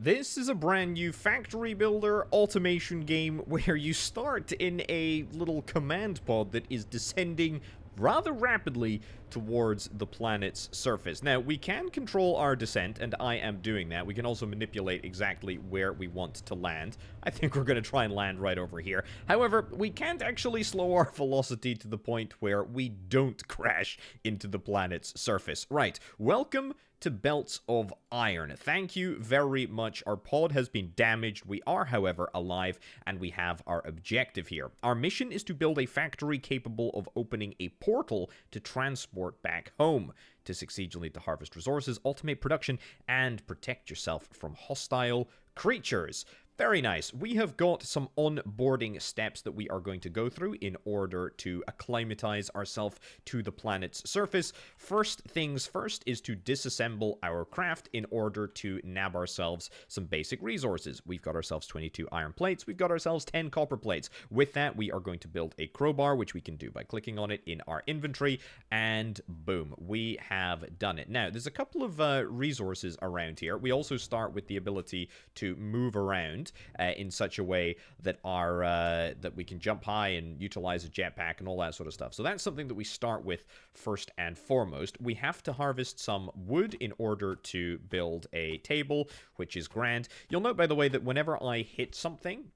This is a brand new factory builder automation game where you start in a little command pod that is descending rather rapidly towards the planet's surface. Now, we can control our descent, and I am doing that. We can also manipulate exactly where we want to land. I think we're going to try and land right over here. However, we can't actually slow our velocity to the point where we don't crash into the planet's surface. Right, welcome to Belts of Iron. Thank you very much. Our pod has been damaged. We are, however, alive, and we have our objective here. Our mission is to build a factory capable of opening a portal to transport back home. To succeed, you'll need to harvest resources, automate production, and protect yourself from hostile creatures. Very nice. We have got some onboarding steps that we are going to go through in order to acclimatize ourselves to the planet's surface. First things first is to disassemble our craft in order to nab ourselves some basic resources. We've got ourselves 22 iron plates. We've got ourselves 10 copper plates. With that, we are going to build a crowbar, which we can do by clicking on it in our inventory, and boom, we have done it. Now, there's a couple of resources around here. We also start with the ability to move around in such a way that that we can jump high and utilize a jetpack and all that sort of stuff. So that's something that we start with first and foremost. We have to harvest some wood in order to build a table, which is grand. You'll note, by the way, that whenever I hit something,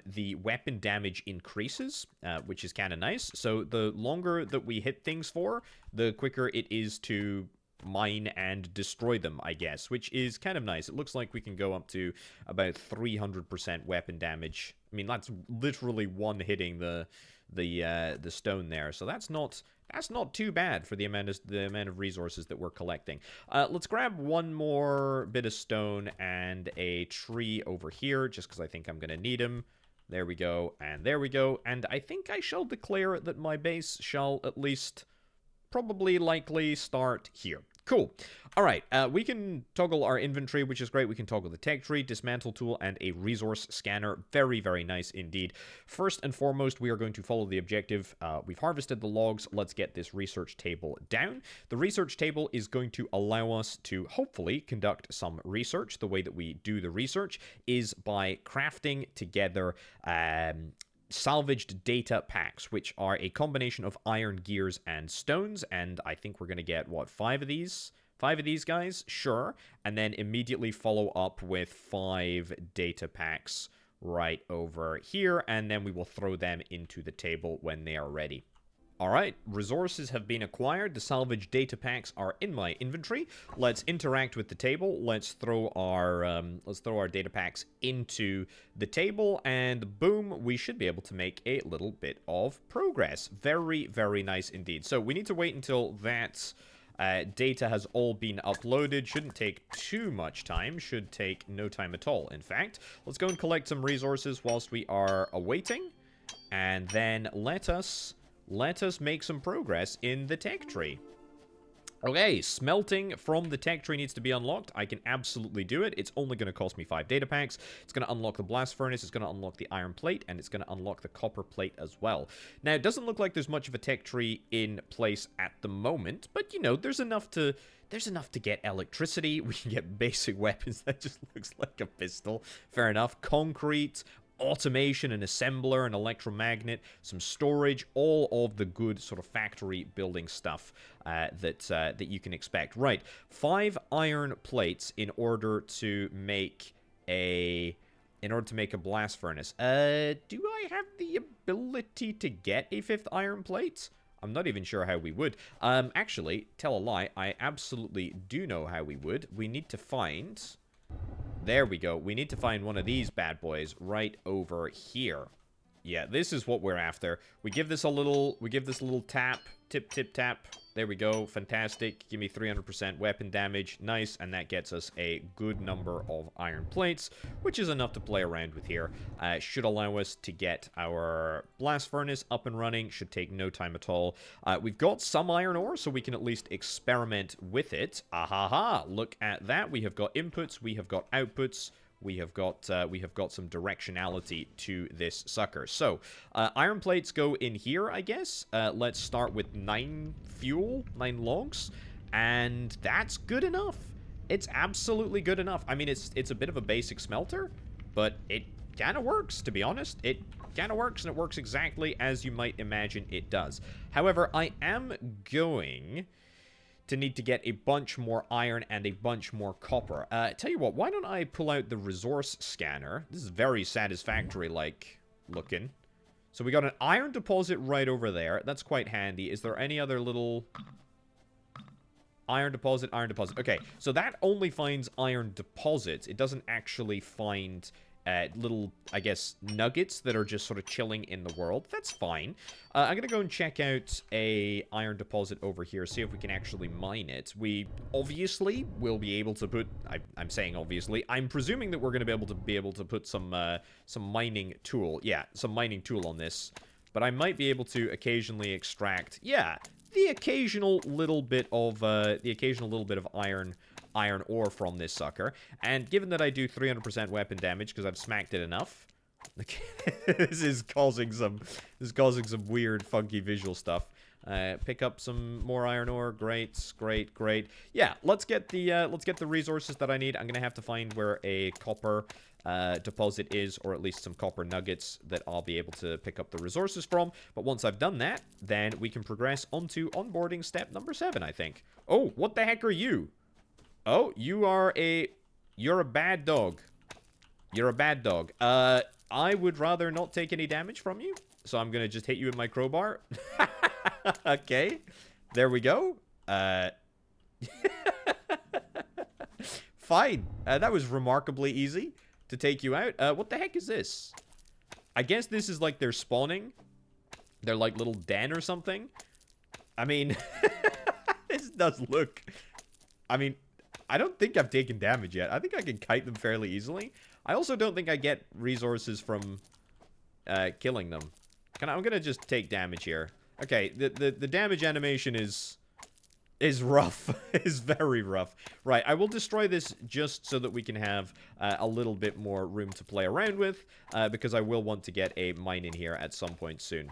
the weapon damage increases, which is kind of nice. So the longer that we hit things for, the quicker it is to mine and destroy them, I guess, which is kind of nice. It looks like we can go up to about 300% weapon damage. I mean, that's literally one hitting the stone there, so that's not too bad for the amount of resources that we're collecting. Let's grab one more bit of stone and a tree over here, just because I think I'm going to need them. There we go, and there we go, and I think I shall declare that my base shall at least probably likely start here. Cool. All right, we can toggle our inventory, which is great. We can toggle the tech tree, dismantle tool, and a resource scanner. Very, very nice indeed. First and foremost, we are going to follow the objective. We've harvested the logs. Let's get this research table down. The research table is going to allow us to hopefully conduct some research. The way that we do the research is by crafting together salvaged data packs, which are a combination of iron, gears, and stones, and I think we're going to get, what, 5 of these? 5 of these guys? Sure. And then immediately follow up with 5 data packs right over here, and then we will throw them into the table when they are ready. Alright, resources have been acquired. The salvage data packs are in my inventory. Let's interact with the table. Let's throw our data packs into the table, and boom, we should be able to make a little bit of progress. Very, very nice indeed. So we need to wait until that data has all been uploaded. Shouldn't take too much time. Should take no time at all, in fact. Let's go and collect some resources whilst we are awaiting, and then let us make some progress in the tech tree. Okay, smelting from the tech tree needs to be unlocked. I can absolutely do it. It's only going to cost me 5 data packs. It's going to unlock the blast furnace, it's going to unlock the iron plate, and it's going to unlock the copper plate as well. Now, it doesn't look like there's much of a tech tree in place at the moment, but, you know, there's enough to get electricity. We can get basic weapons. That just looks like a pistol. Fair enough. Concrete, automation, an assembler, an electromagnet, some storage, all of the good sort of factory building stuff that you can expect. Right, 5 iron plates in order to make a blast furnace. Do I have the ability to get a 5th iron plate? I'm not even sure how we would. Actually, tell a lie, I absolutely do know how we would. We need to find... There we go. We need to find one of these bad boys right over here. Yeah, this is what we're after. We give this a little tap. Tip, tip, tap. There we go. Fantastic. Give me 300% weapon damage. Nice. And that gets us a good number of iron plates, which is enough to play around with here. Should allow us to get our blast furnace up and running. Should take no time at all. We've got some iron ore, so we can at least experiment with it. Ahaha. Look at that. We have got inputs. We have got outputs. we have got some directionality to this sucker. So, iron plates go in here, I guess. Let's start with 9 logs, and that's good enough. It's absolutely good enough. I mean, it's a bit of a basic smelter, but it kind of works, to be honest. It kind of works, and it works exactly as you might imagine it does. However, I am going to need to get a bunch more iron and a bunch more copper. Tell you what, why don't I pull out the resource scanner? This is very satisfactory-like looking. So we got an iron deposit right over there. That's quite handy. Is there any other little... Iron deposit, iron deposit. Okay, so that only finds iron deposits. It doesn't actually find little, I guess, nuggets that are just sort of chilling in the world. That's fine. I'm going to go and check out a iron deposit over here, see if we can actually mine it. We obviously will be able to put... I'm saying obviously. I'm presuming that we're going to be able to put some mining tool. Yeah, some mining tool on this. But I might be able to occasionally extract... Yeah, the occasional little bit of iron ore from this sucker. And given that I do 300% weapon damage because I've smacked it enough, this is causing some weird, funky visual stuff. Pick up some more iron ore. Great, great, great. Yeah, let's get the resources that I need. I'm gonna have to find where a copper deposit is, or at least some copper nuggets that I'll be able to pick up the resources from. But once I've done that, then we can progress onto onboarding step number 7, I think. Oh, what the heck are you? Oh, you're a bad dog. You're a bad dog. I would rather not take any damage from you, so I'm gonna just hit you with my crowbar. Okay, there we go. Fine. That was remarkably easy to take you out. What the heck is this? I guess this is like their spawning. They're like little den or something. I mean, this does look... I mean, I don't think I've taken damage yet. I think I can kite them fairly easily. I also don't think I get resources from killing them. I'm gonna just take damage here. Okay, the damage animation is rough. Is very rough. Right, I will destroy this just so that we can have a little bit more room to play around with, because I will want to get a mine in here at some point soon.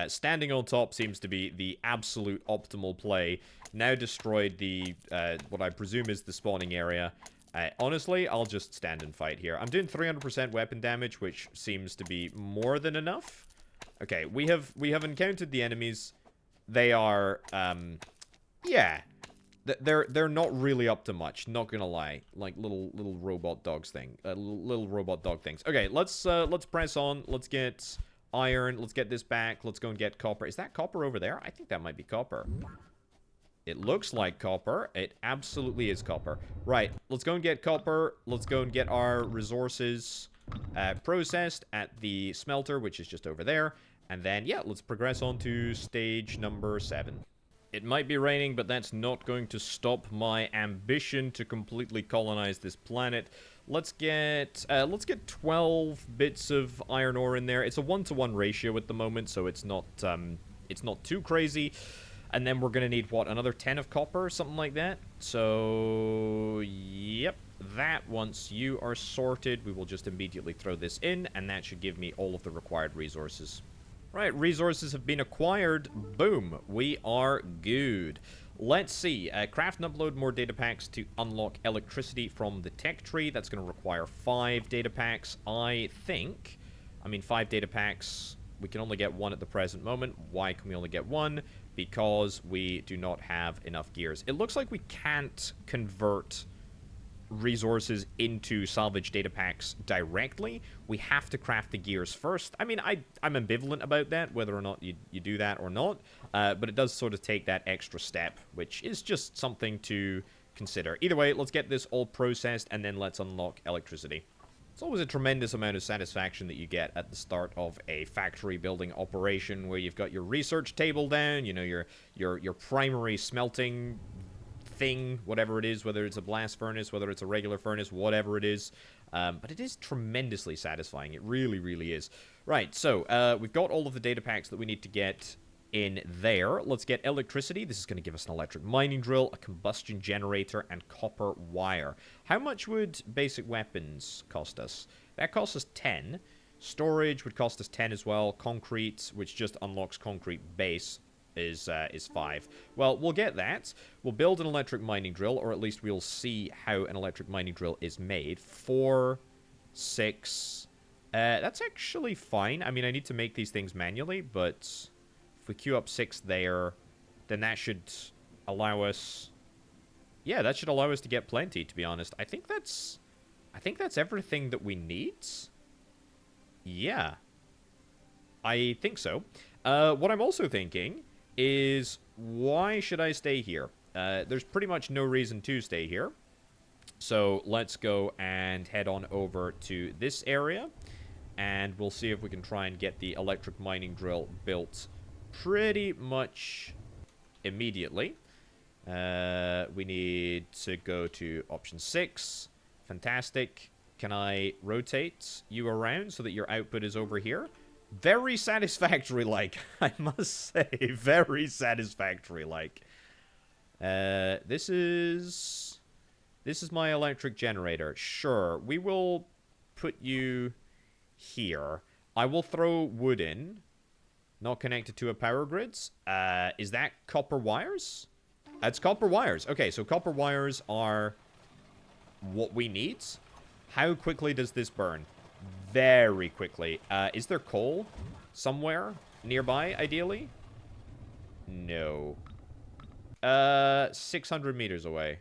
Standing on top seems to be the absolute optimal play. Now destroyed the, what I presume is the spawning area. Honestly, I'll just stand and fight here. I'm doing 300% weapon damage, which seems to be more than enough. Okay, we have encountered the enemies. They are, yeah. They're not really up to much, not gonna lie. Like little robot dogs thing. Little robot dog things. Okay, let's press on. Let's get iron. Let's get this back. Let's go and get copper. Is that copper over there? I think that might be copper. It looks like copper. It absolutely is copper. Right, let's go and get copper. Let's go and get our resources processed at the smelter, which is just over there. And then, yeah, let's progress on to stage number 7. It might be raining, but that's not going to stop my ambition to completely colonize this planet. Let's get 12 bits of iron ore in there. It's a 1-to-1 ratio at the moment, so it's not too crazy. And then we're gonna need, what, another 10 of copper or something like that? So, yep, that once you are sorted, we will just immediately throw this in, and that should give me all of the required resources. Right, resources have been acquired. Boom, we are good. Let's see, craft and upload more data packs to unlock electricity from the tech tree. That's going to require 5 data packs, I think. I mean, 5 data packs, we can only get 1 at the present moment. Why can we only get 1? Because we do not have enough gears. It looks like we can't convert resources into salvage data packs directly. We have to craft the gears first. I mean, I'm ambivalent about that, whether or not you do that or not, but it does sort of take that extra step, which is just something to consider. Either way, let's get this all processed, and then let's unlock electricity. It's always a tremendous amount of satisfaction that you get at the start of a factory building operation, where you've got your research table down, you know, your primary smelting thing, whatever it is, whether it's a blast furnace, whether it's a regular furnace, whatever it is. But it is tremendously satisfying. It really, really is. Right, so we've got all of the data packs that we need to get in there. Let's get electricity. This is going to give us an electric mining drill, a combustion generator, and copper wire. How much would basic weapons cost us? That costs us 10. Storage would cost us 10 as well. Concrete, which just unlocks concrete base, is 5. Well, we'll get that. We'll build an electric mining drill, or at least we'll see how an electric mining drill is made. 4, 6. That's actually fine. I mean, I need to make these things manually, but if we queue up 6 there, then that should allow us... Yeah, that should allow us to get plenty, to be honest. I think that's everything that we need. Yeah. I think so. What I'm also thinking is, why should I stay here? There's pretty much no reason to stay here. So let's go and head on over to this area. And we'll see if we can try and get the electric mining drill built pretty much immediately. We need to go to option 6. Fantastic. Can I rotate you around so that your output is over here? Very satisfactory-like, I must say. Very satisfactory-like. This is my electric generator. Sure, we will put you here. I will throw wood in. Not connected to a power grid. Is that copper wires? It's copper wires. Okay, so copper wires are what we need. How quickly does this burn? Very quickly. Is there coal somewhere nearby, ideally? No. 600 meters away.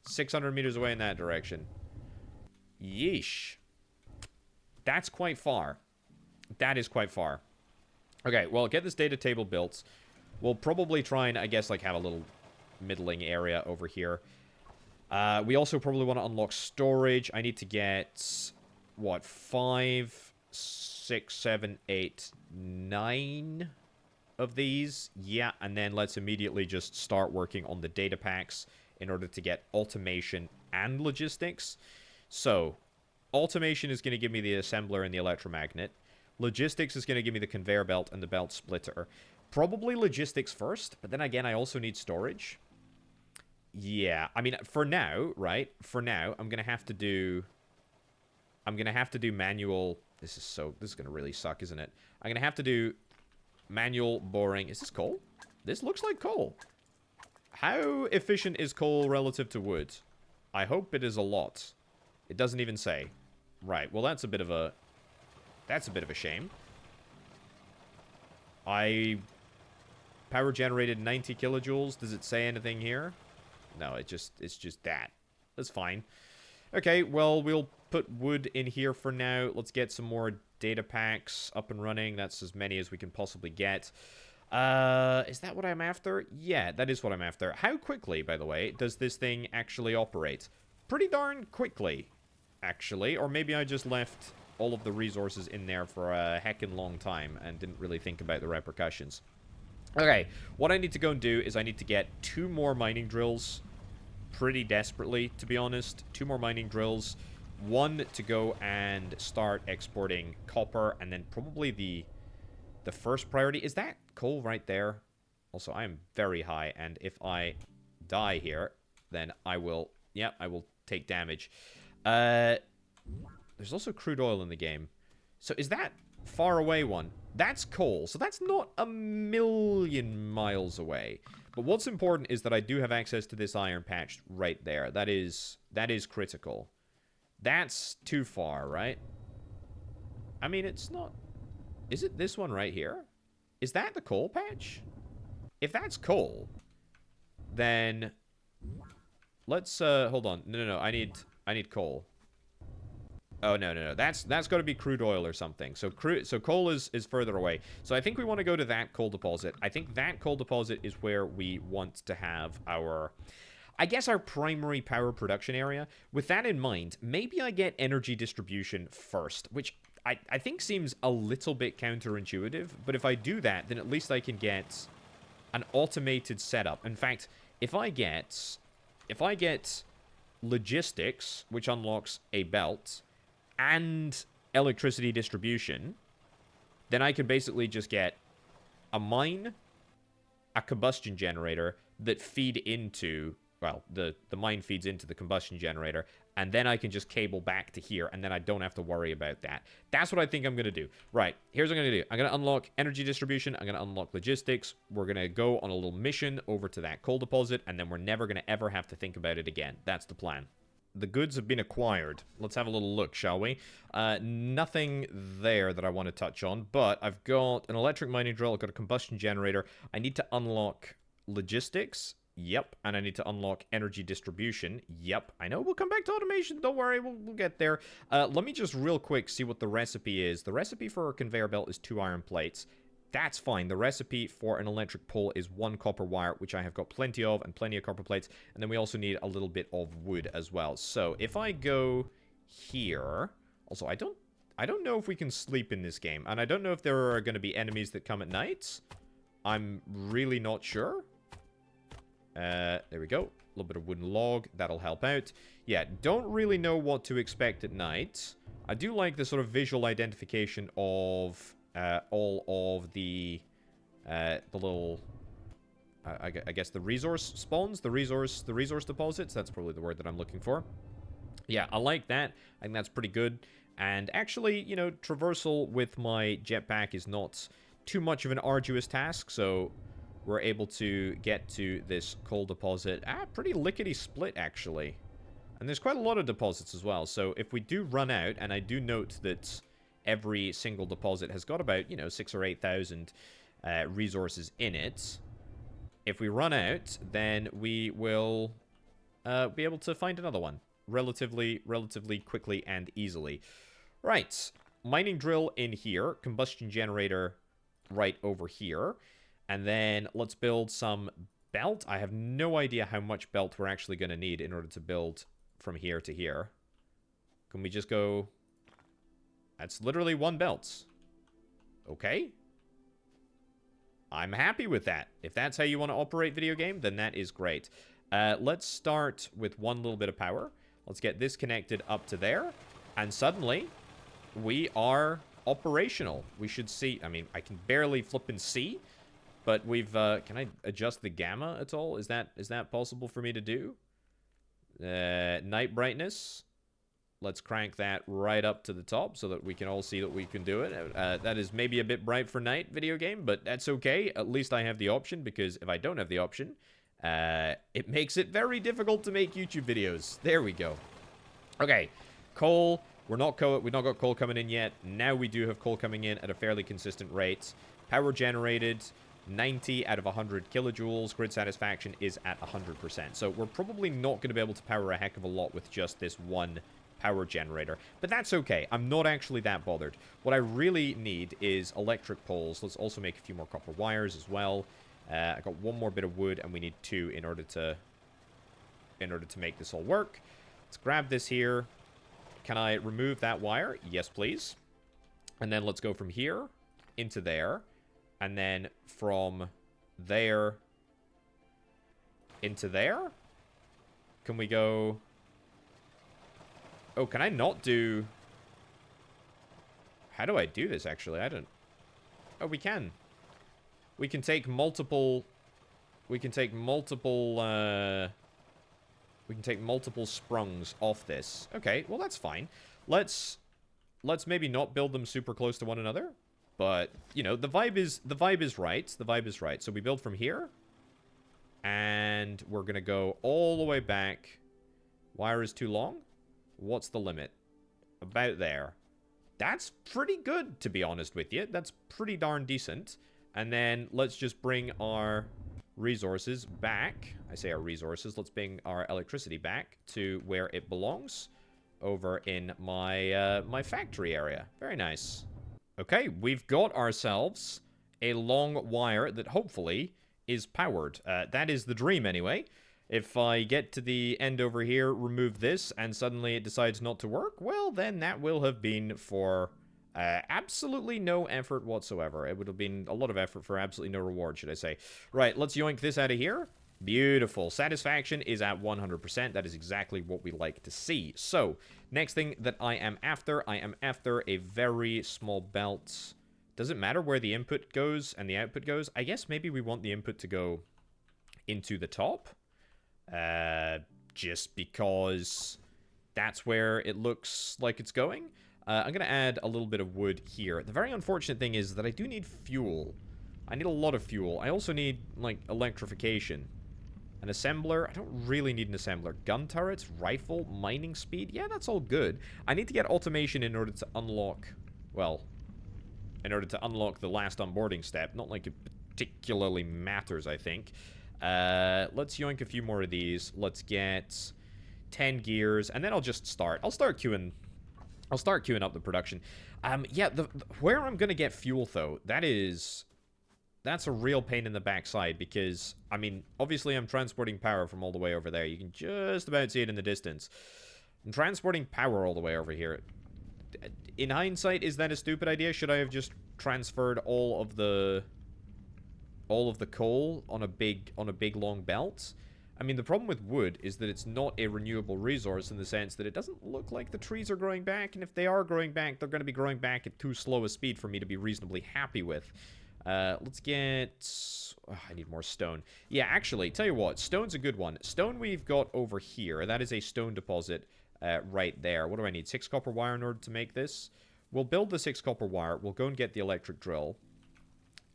600 meters away in that direction. Yeesh. That's quite far. That is quite far. Okay, well, get this data table built. We'll probably try and, I guess, like, have a little middling area over here. We also probably want to unlock storage. I need to get, what, 5, 6, 7, 8, 9 of these. Yeah, and then let's immediately just start working on the data packs in order to get automation and logistics. So, automation is going to give me the assembler and the electromagnet. Logistics is going to give me the conveyor belt and the belt splitter. Probably logistics first, but then again, I also need storage. Yeah, I mean, for now, right? For now, I'm gonna have to do manual. This is gonna really suck, isn't it? I'm gonna have to do manual boring. Is this coal? This looks like coal. How efficient is coal relative to wood? I hope it is a lot. It doesn't even say. Right. Well, that's a bit of a shame. I power generated 90 kilojoules. Does it say anything here? No, it's just that. That's fine. Okay, well, we'll put wood in here for now. Let's get some more data packs up and running. That's as many as we can possibly get. Is that what I'm after? Yeah, that is what I'm after. How quickly, by the way, does this thing actually operate? Pretty darn quickly, actually. Or maybe I just left all of the resources in there for a heckin' long time and didn't really think about the repercussions. Okay, what I need to go and do is I need to get 2 more mining drills pretty desperately, to be honest. 2 more mining drills. 1 to go and start exporting copper, and then probably the first priority. Is that coal right there? Also, I am very high, and if I die here, then I will take damage. There's also crude oil in the game. So is that far away one? That's coal, so that's not a million miles away. But what's important is that I do have access to this iron patch right there. That is critical. That's too far, right? I mean, it's not... Is it this one right here? Is that the coal patch? If that's coal, then... Let's, hold on. No, I need coal. Oh, no. That's got to be crude oil or something. So coal is further away. So I think we want to go to that coal deposit. I think that coal deposit is where we want to have our... I guess our primary power production area. With that in mind, maybe I get energy distribution first, which I think seems a little bit counterintuitive. But if I do that, then at least I can get an automated setup. In fact, if I get logistics, which unlocks a belt, and electricity distribution, then I can basically just get a mine, a combustion generator that feed into well, the mine feeds into the combustion generator, and then I can just cable back to here, and then I don't have to worry about that. That's what I think I'm going to do. Right, here's what I'm going to do. I'm going to unlock energy distribution. I'm going to unlock logistics. We're going to go on a little mission over to that coal deposit, and then we're never going to ever have to think about it again. That's the plan. The goods have been acquired. Let's have a little look, shall we? Nothing there that I want to touch on, but I've got an electric mining drill. I've got a combustion generator. I need to unlock logistics. Yep. And I need to unlock energy distribution. Yep. I know we'll come back to automation. Don't worry. We'll get there. Let me just real quick see what the recipe is. The recipe for a conveyor belt is 2 iron plates. That's fine. The recipe for an electric pole is 1 copper wire, which I have got plenty of, and plenty of copper plates. And then we also need a little bit of wood as well. So if I go here... Also, I don't know if we can sleep in this game. And I don't know if there are going to be enemies that come at night. I'm really not sure. There we go. A little bit of wooden log. That'll help out. Yeah, don't really know what to expect at night. I do like the sort of visual identification of all of the little... I guess the resource spawns? The resource deposits? That's probably the word that I'm looking for. Yeah, I like that. I think that's pretty good. And actually, you know, traversal with my jetpack is not too much of an arduous task, so... We're able to get to this coal deposit. Pretty lickety-split, actually. And there's quite a lot of deposits as well. So if we do run out, and I do note that every single deposit has got about, you know, 6,000 or 8,000 resources in it. If we run out, then we will be able to find another one relatively quickly and easily. Right. Mining drill in here. Combustion generator right over here. And then let's build some belt. I have no idea how much belt we're actually going to need in order to build from here to here. Can we just go... That's literally 1 belt. Okay. I'm happy with that. If that's how you want to operate video game, then that is great. Let's start with 1 little bit of power. Let's get this connected up to there. And suddenly, we are operational. We should see... I mean, I can barely flip and see. But we've, can I adjust the gamma at all? Is that possible for me to do? Night brightness. Let's crank that right up to the top so that we can all see that we can do it. That is maybe a bit bright for night video game, but that's okay. At least I have the option, because if I don't have the option, it makes it very difficult to make YouTube videos. There we go. Okay, coal. We've not got coal coming in yet. Now we do have coal coming in at a fairly consistent rate. Power generated... 90 out of 100 kilojoules. Grid satisfaction is at 100%. So we're probably not going to be able to power a heck of a lot with just this 1 power generator. But that's okay. I'm not actually that bothered. What I really need is electric poles. Let's also make a few more copper wires as well. I got 1 more bit of wood, and we need 2 in order to make this all work. Let's grab this here. Can I remove that wire? Yes, please. And then let's go from here into there. And then from there into there? Can we go... Oh, can I not do... How do I do this, actually? I don't... Oh, we can. We can take multiple... We can take multiple sprungs off this. Okay, well, that's fine. Let's maybe not build them super close to one another. But, you know, the vibe is right. The vibe is right. So we build from here. And we're going to go all the way back. Wire is too long. What's the limit? About there. That's pretty good, to be honest with you. That's pretty darn decent. And then let's just bring our resources back. I say our resources. Let's bring our electricity back to where it belongs. Over in my, my factory area. Very nice. Okay, we've got ourselves a long wire that hopefully is powered. That is the dream anyway. If I get to the end over here, remove this, and suddenly it decides not to work, well, then that will have been for absolutely no effort whatsoever. It would have been a lot of effort for absolutely no reward, should I say. Right, let's yoink this out of here. Beautiful. Satisfaction is at 100%. That is exactly what we like to see. So, next thing that I am after a very small belt. Does it matter where the input goes and the output goes? I guess maybe we want the input to go into the top. Just because that's where it looks like it's going. I'm going to add a little bit of wood here. The very unfortunate thing is that I do need fuel. I need a lot of fuel. I also need, like, electrification. An assembler? I don't really need an assembler. Gun turrets, rifle, mining speed. Yeah, that's all good. I need to get automation in order to unlock, well, in order to unlock the last onboarding step. Not like it particularly matters, I think. Let's yoink a few more of these. Let's get 10 gears, and then I'll just start. I'll start queuing up the production. Yeah, where I'm gonna get fuel, though, that's a real pain in the backside, because, I mean, obviously I'm transporting power from all the way over there. You can just about see it in the distance. I'm transporting power all the way over here. In hindsight, is that a stupid idea? Should I have just transferred all of the coal on a big long belt? I mean, the problem with wood is that it's not a renewable resource in the sense that it doesn't look like the trees are growing back, and if they are growing back, they're going to be growing back at too slow a speed for me to be reasonably happy with. Let's get... Oh, I need more stone. Yeah, actually, tell you what, stone's a good one. Stone we've got over here. That is a stone deposit right there. What do I need? 6 copper wire in order to make this? We'll build the 6 copper wire. We'll go and get the electric drill.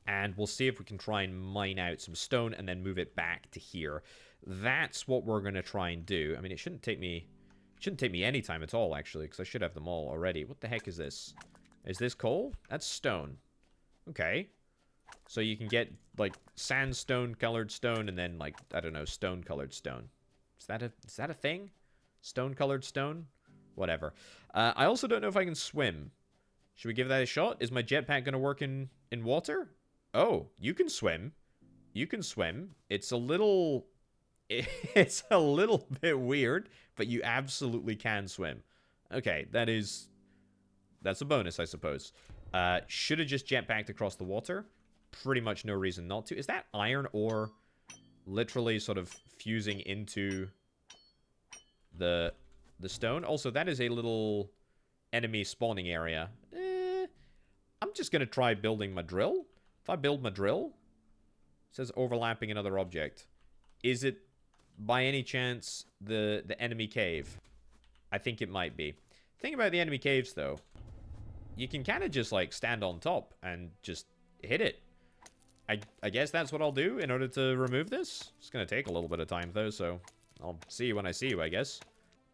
And we'll see if we can try and mine out some stone and then move it back to here. That's what we're going to try and do. I mean, it shouldn't take me any time at all, actually, because I should have them all already. What the heck is this? Is this coal? That's stone. Okay. So you can get, like, sandstone-colored stone and then, like, I don't know, stone-colored stone. Is that a thing? Stone-colored stone? Whatever. I also don't know if I can swim. Should we give that a shot? Is my jetpack going to work in water? Oh, you can swim. You can swim. It's a little bit weird, but you absolutely can swim. Okay, that's a bonus, I suppose. Should have just jetpacked across the water. Pretty much no reason not to. Is that iron ore literally sort of fusing into the stone? Also, that is a little enemy spawning area. I'm just going to try building my drill. If I build my drill, it says overlapping another object. Is it, by any chance, the enemy cave? I think it might be. Thing about the enemy caves, though, you can kind of just, like, stand on top and just hit it. I guess that's what I'll do in order to remove this. It's going to take a little bit of time, though, so I'll see you when I see you, I guess.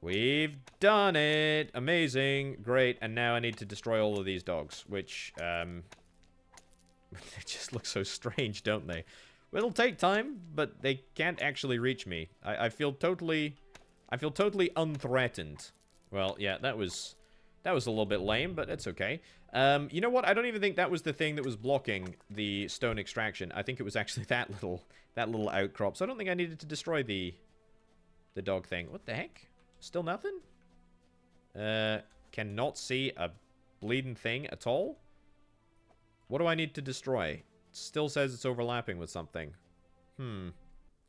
We've done it! Amazing. Great. And now I need to destroy all of these dogs, which, they just look so strange, don't they? It'll take time, but they can't actually reach me. I feel totally unthreatened. Well, yeah, that was a little bit lame, but it's okay. You know what? I don't even think that was the thing that was blocking the stone extraction. I think it was actually that little outcrop. So I don't think I needed to destroy the dog thing. What the heck? Still nothing? Cannot see a bleeding thing at all? What do I need to destroy? It still says it's overlapping with something.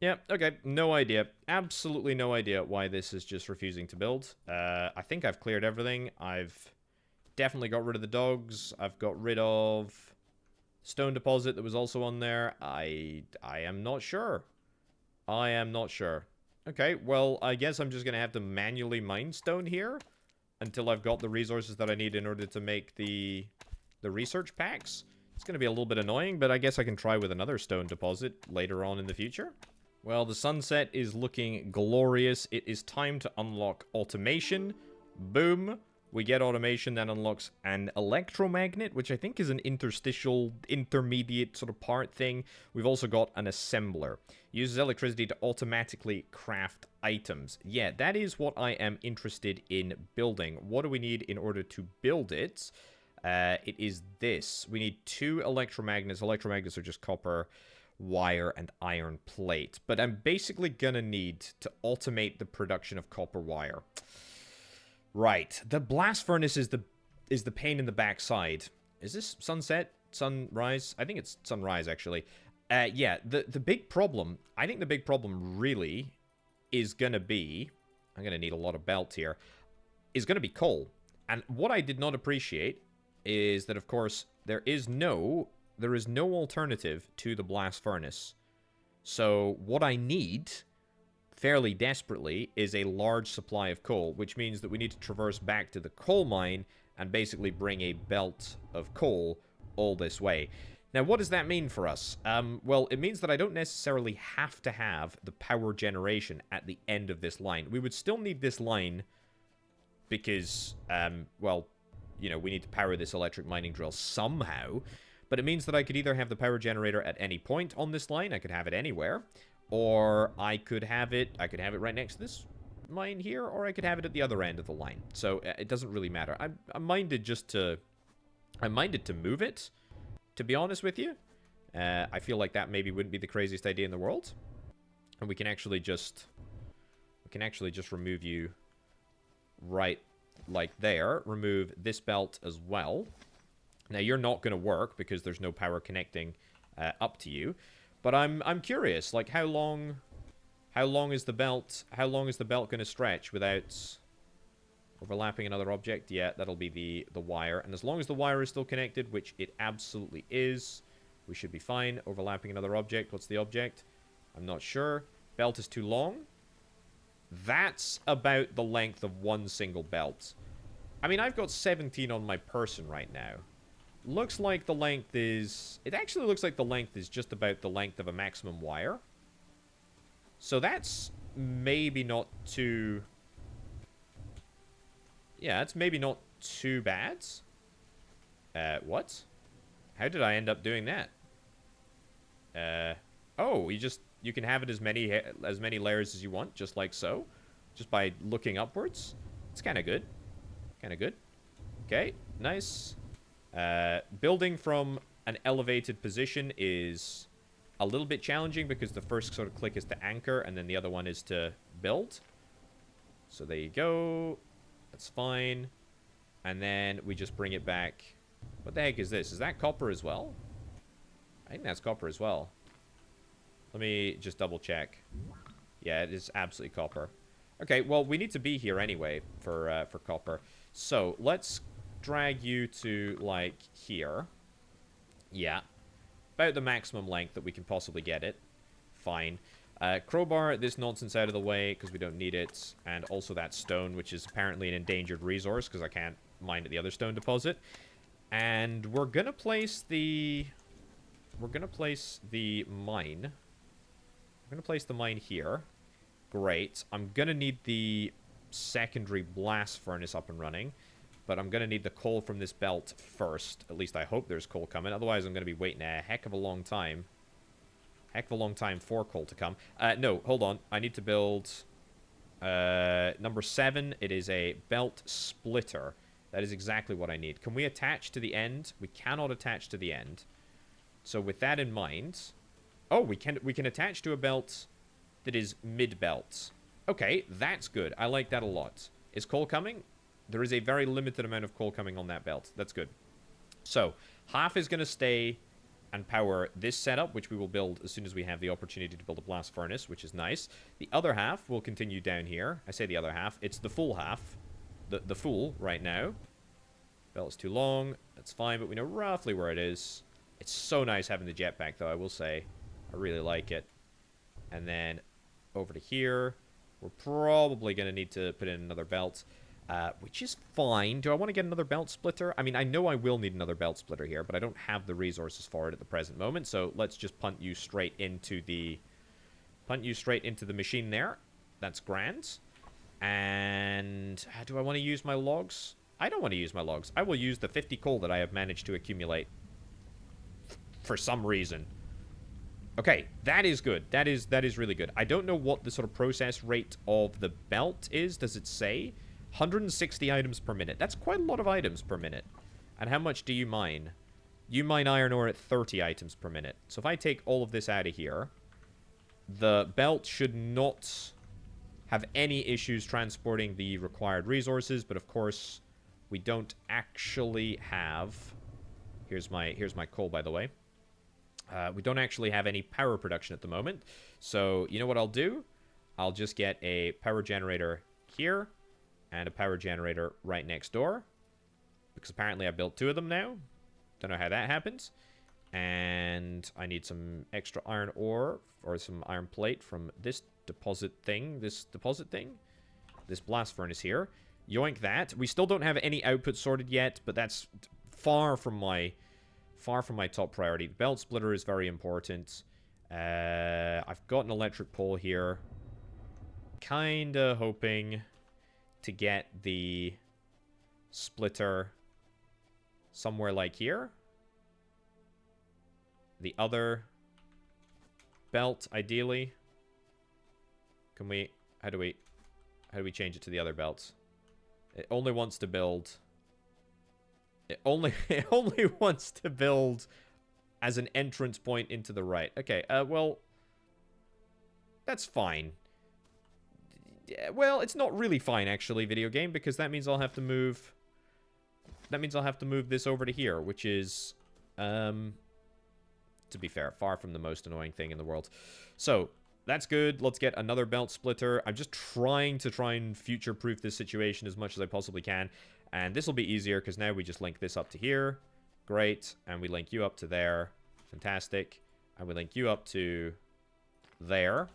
Yeah, okay. No idea. Absolutely no idea why this is just refusing to build. I think I've cleared everything. I've definitely got rid of the dogs. I've got rid of stone deposit that was also on there. I am not sure. I am not sure. Okay, well, I guess I'm just going to have to manually mine stone here until I've got the resources that I need in order to make the research packs. It's going to be a little bit annoying, but I guess I can try with another stone deposit later on in the future. Well, the sunset is looking glorious. It is time to unlock automation. Boom. We get automation that unlocks an electromagnet, which I think is an interstitial, intermediate sort of part thing. We've also got an assembler. Uses electricity to automatically craft items. Yeah, that is what I am interested in building. What do we need in order to build it? It is this. We need 2 electromagnets. Electromagnets are just copper wire and iron plate. But I'm basically gonna need to automate the production of copper wire. Right. The blast furnace is the pain in the backside. Is this sunset? Sunrise? I think it's sunrise, actually. Yeah, the big problem, I think the big problem really is gonna be, I'm gonna need a lot of belt here, is gonna be coal. And what I did not appreciate is that, of course, there is no alternative to the blast furnace. So what I need, fairly desperately is a large supply of coal, which means that we need to traverse back to the coal mine and basically bring a belt of coal all this way. Now, what does that mean for us? Well, it means that I don't necessarily have to have the power generation at the end of this line. We would still need this line because, well, you know, we need to power this electric mining drill somehow. But it means that I could either have the power generator at any point on this line, I could have it anywhere, or I could have it right next to this mine here, or I could have it at the other end of the line. So it doesn't really matter. I'm minded to move it, to be honest with you. I feel like that maybe wouldn't be the craziest idea in the world. And we can actually just remove you right like there. Remove this belt as well. Now, you're not going to work because there's no power connecting up to you. But I'm curious, like, how long is the belt going to stretch without overlapping another object? Yeah, that'll be the wire. And as long as the wire is still connected, which it absolutely is, we should be fine. Overlapping another object. What's the object? I'm not sure. Belt is too long. That's about the length of one single belt. I mean, I've got 17 on my person right now. Looks like the length is... It actually looks like the length is just about the length of a maximum wire. So that's maybe not too... Yeah, it's maybe not too bad. What? How did I end up doing that? Oh, you can have it as many layers as you want, just like so. Just by looking upwards. It's kind of good. Kind of good. Okay, nice. Building from an elevated position is a little bit challenging because the first sort of click is to anchor and then the other one is to build. So there you go. That's fine. And then we just bring it back. What the heck is this? Is that copper as well? I think that's copper as well. Let me just double check. Yeah, it is absolutely copper. Okay, well, we need to be here anyway for copper. So let's drag you to, like, here. Yeah. About the maximum length that we can possibly get it. Fine. Crowbar this nonsense out of the way, because we don't need it. And also that stone, which is apparently an endangered resource, because I can't mine at the other stone deposit. And we're gonna place the... We're gonna place the mine. We're gonna place the mine here. Great. I'm gonna need the secondary blast furnace up and running. But I'm going to need the coal from this belt first. At least I hope there's coal coming. Otherwise, I'm going to be waiting a heck of a long time. Heck of a long time for coal to come. No, hold on. I need to build... number 7. It is a belt splitter. That is exactly what I need. Can we attach to the end? We cannot attach to the end. So with that in mind... Oh, we can attach to a belt that is mid-belt. Okay, that's good. I like that a lot. Is coal coming? There is a very limited amount of coal coming on that belt. That's good. So, half is going to stay and power this setup, which we will build as soon as we have the opportunity to build a blast furnace, which is nice. The other half will continue down here. I say the other half. It's the full half. The full right now. Belt's too long. That's fine, but we know roughly where it is. It's so nice having the jetpack, though, I will say. I really like it. And then over to here. We're probably going to need to put in another belt. Which is fine. Do I want to get another belt splitter? I mean, I know I will need another belt splitter here, but I don't have the resources for it at the present moment, so let's just punt you straight into the machine there. That's grand. And do I want to use my logs? I don't want to use my logs. I will use the 50 coal that I have managed to accumulate for some reason. Okay, that is good. That is really good. I don't know what the sort of process rate of the belt is. Does it say? 160 items per minute. That's quite a lot of items per minute. And how much do you mine? You mine iron ore at 30 items per minute. So if I take all of this out of here, the belt should not have any issues transporting the required resources, but of course, we don't actually have... Here's my coal, by the way. We don't actually have any power production at the moment. So, you know what I'll do? I'll just get a power generator here. And a power generator right next door. Because apparently I built 2 of them now. Don't know how that happens. And I need some extra iron ore. Or some iron plate from this deposit thing. This deposit thing. This blast furnace here. Yoink that. We still don't have any output sorted yet, but that's far from my top priority. The belt splitter is very important. I've got an electric pole here. Kinda hoping to get the splitter somewhere like here. The other belt, ideally. Can we... How do we change it to the other belt? It only wants to build... It only wants to build as an entrance point into the right. Okay, well... That's fine. Well, it's not really fine, actually, video game, because that means I'll have to move... That means I'll have to move this over to here, which is... to be fair, far from the most annoying thing in the world. So, that's good. Let's get another belt splitter. I'm just trying and future-proof this situation as much as I possibly can. And this will be easier, because now we just link this up to here. Great. And we link you up to there. Fantastic. And we link you up to there.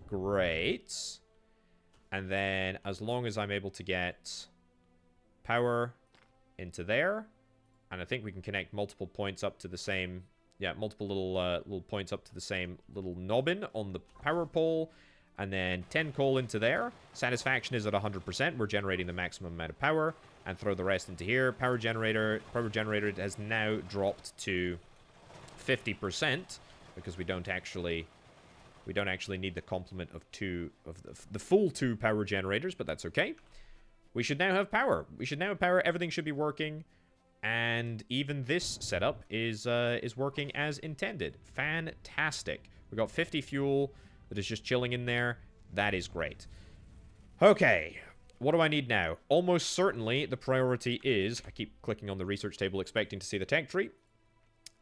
Great. And then, as long as I'm able to get power into there, and I think we can connect multiple points up to the same... Yeah, multiple little points up to the same little nobbin on the power pole. And then 10 coal into there. Satisfaction is at 100%. We're generating the maximum amount of power. And throw the rest into here. Power generator has now dropped to 50%. Because we don't actually need the complement of the full 2 power generators. But that's okay. We should now have power. Everything should be working. And even this setup is working as intended. Fantastic. We got 50 fuel that is just chilling in there. That is great. Okay. What do I need now? Almost certainly the priority is... I keep clicking on the research table expecting to see the tech tree.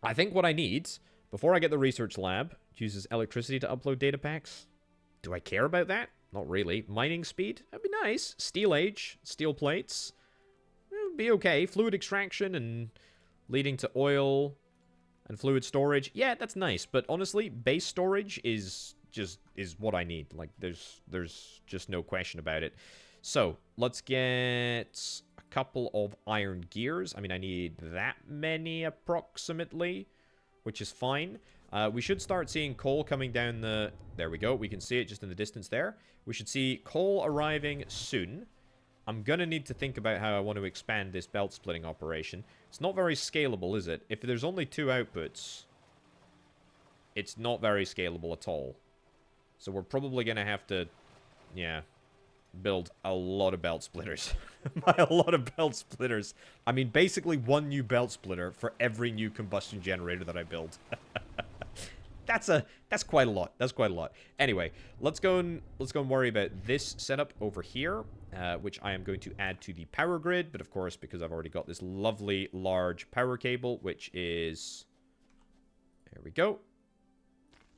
I think what I need, before I get the research lab, uses electricity to upload data packs. Do I care about that? Not really. Mining speed? That'd be nice. Steel age. Steel plates. Be okay. Fluid extraction and leading to oil and fluid storage. Yeah, that's nice. But honestly, base storage is what I need. Like, there's just no question about it. So, let's get a couple of iron gears. I mean, I need that many approximately, which is fine. We should start seeing coal coming down the... There we go. We can see it just in the distance there. We should see coal arriving soon. I'm going to need to think about how I want to expand this belt splitting operation. It's not very scalable, is it? If there's only 2 outputs, it's not very scalable at all. So we're probably going to have to, yeah, build a lot of belt splitters. By a lot of belt splitters, I mean basically 1 new belt splitter for every new combustion generator that I build. That's quite a lot. That's quite a lot. Anyway, let's go and worry about this setup over here, which I am going to add to the power grid. But of course, because I've already got this lovely large power cable, which is... There we go.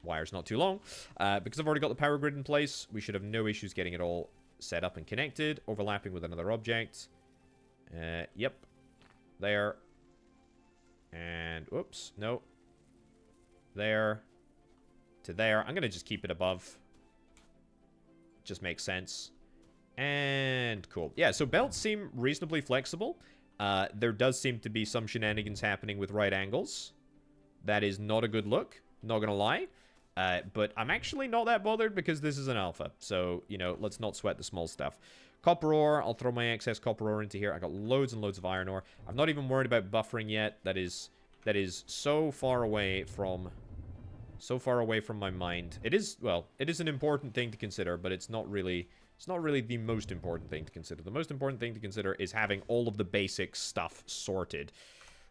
Wire's not too long. Because I've already got the power grid in place, we should have no issues getting it all set up and connected. Overlapping with another object. Yep. There. And, whoops, no. There. To there. I'm going to just keep it above. Just makes sense. And cool. Yeah, so belts seem reasonably flexible. There does seem to be some shenanigans happening with right angles. That is not a good look. Not going to lie. But I'm actually not that bothered because this is an alpha. So, you know, let's not sweat the small stuff. Copper ore. I'll throw my excess copper ore into here. I got loads and loads of iron ore. I'm not even worried about buffering yet. That is so far away from my mind. It is, well, it is an important thing to consider, but it's not really the most important thing to consider. The most important thing to consider is having all of the basic stuff sorted.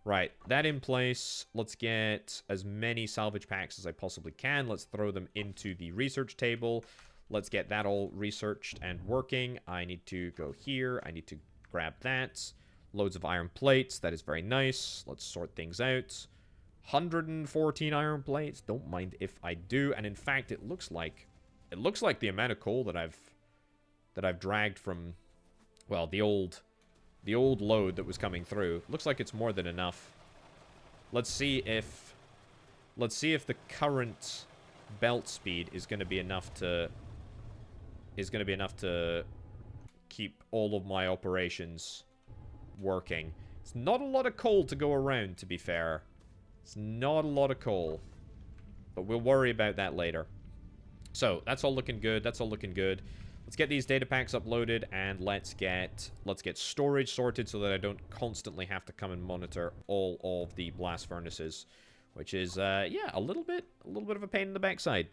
Right, that in place. Let's get as many salvage packs as I possibly can. Let's throw them into the research table. Let's get that all researched and working. I need to go here. I need to grab that. Loads of iron plates. That is very nice. Let's sort things out. 114 iron plates. Don't mind if I do. And in fact, it looks like the amount of coal that I've dragged from, well, the old load that was coming through. Looks like it's more than enough. Let's see if the current belt speed is going to be enough to is going to be enough to keep all of my operations working. It's not a lot of coal to go around, to be fair. It's not a lot of coal. But we'll worry about that later. So, that's all looking good. That's all looking good. Let's get these data packs uploaded, and let's get storage sorted so that I don't constantly have to come and monitor all of the blast furnaces, which is, yeah, a little bit of a pain in the backside.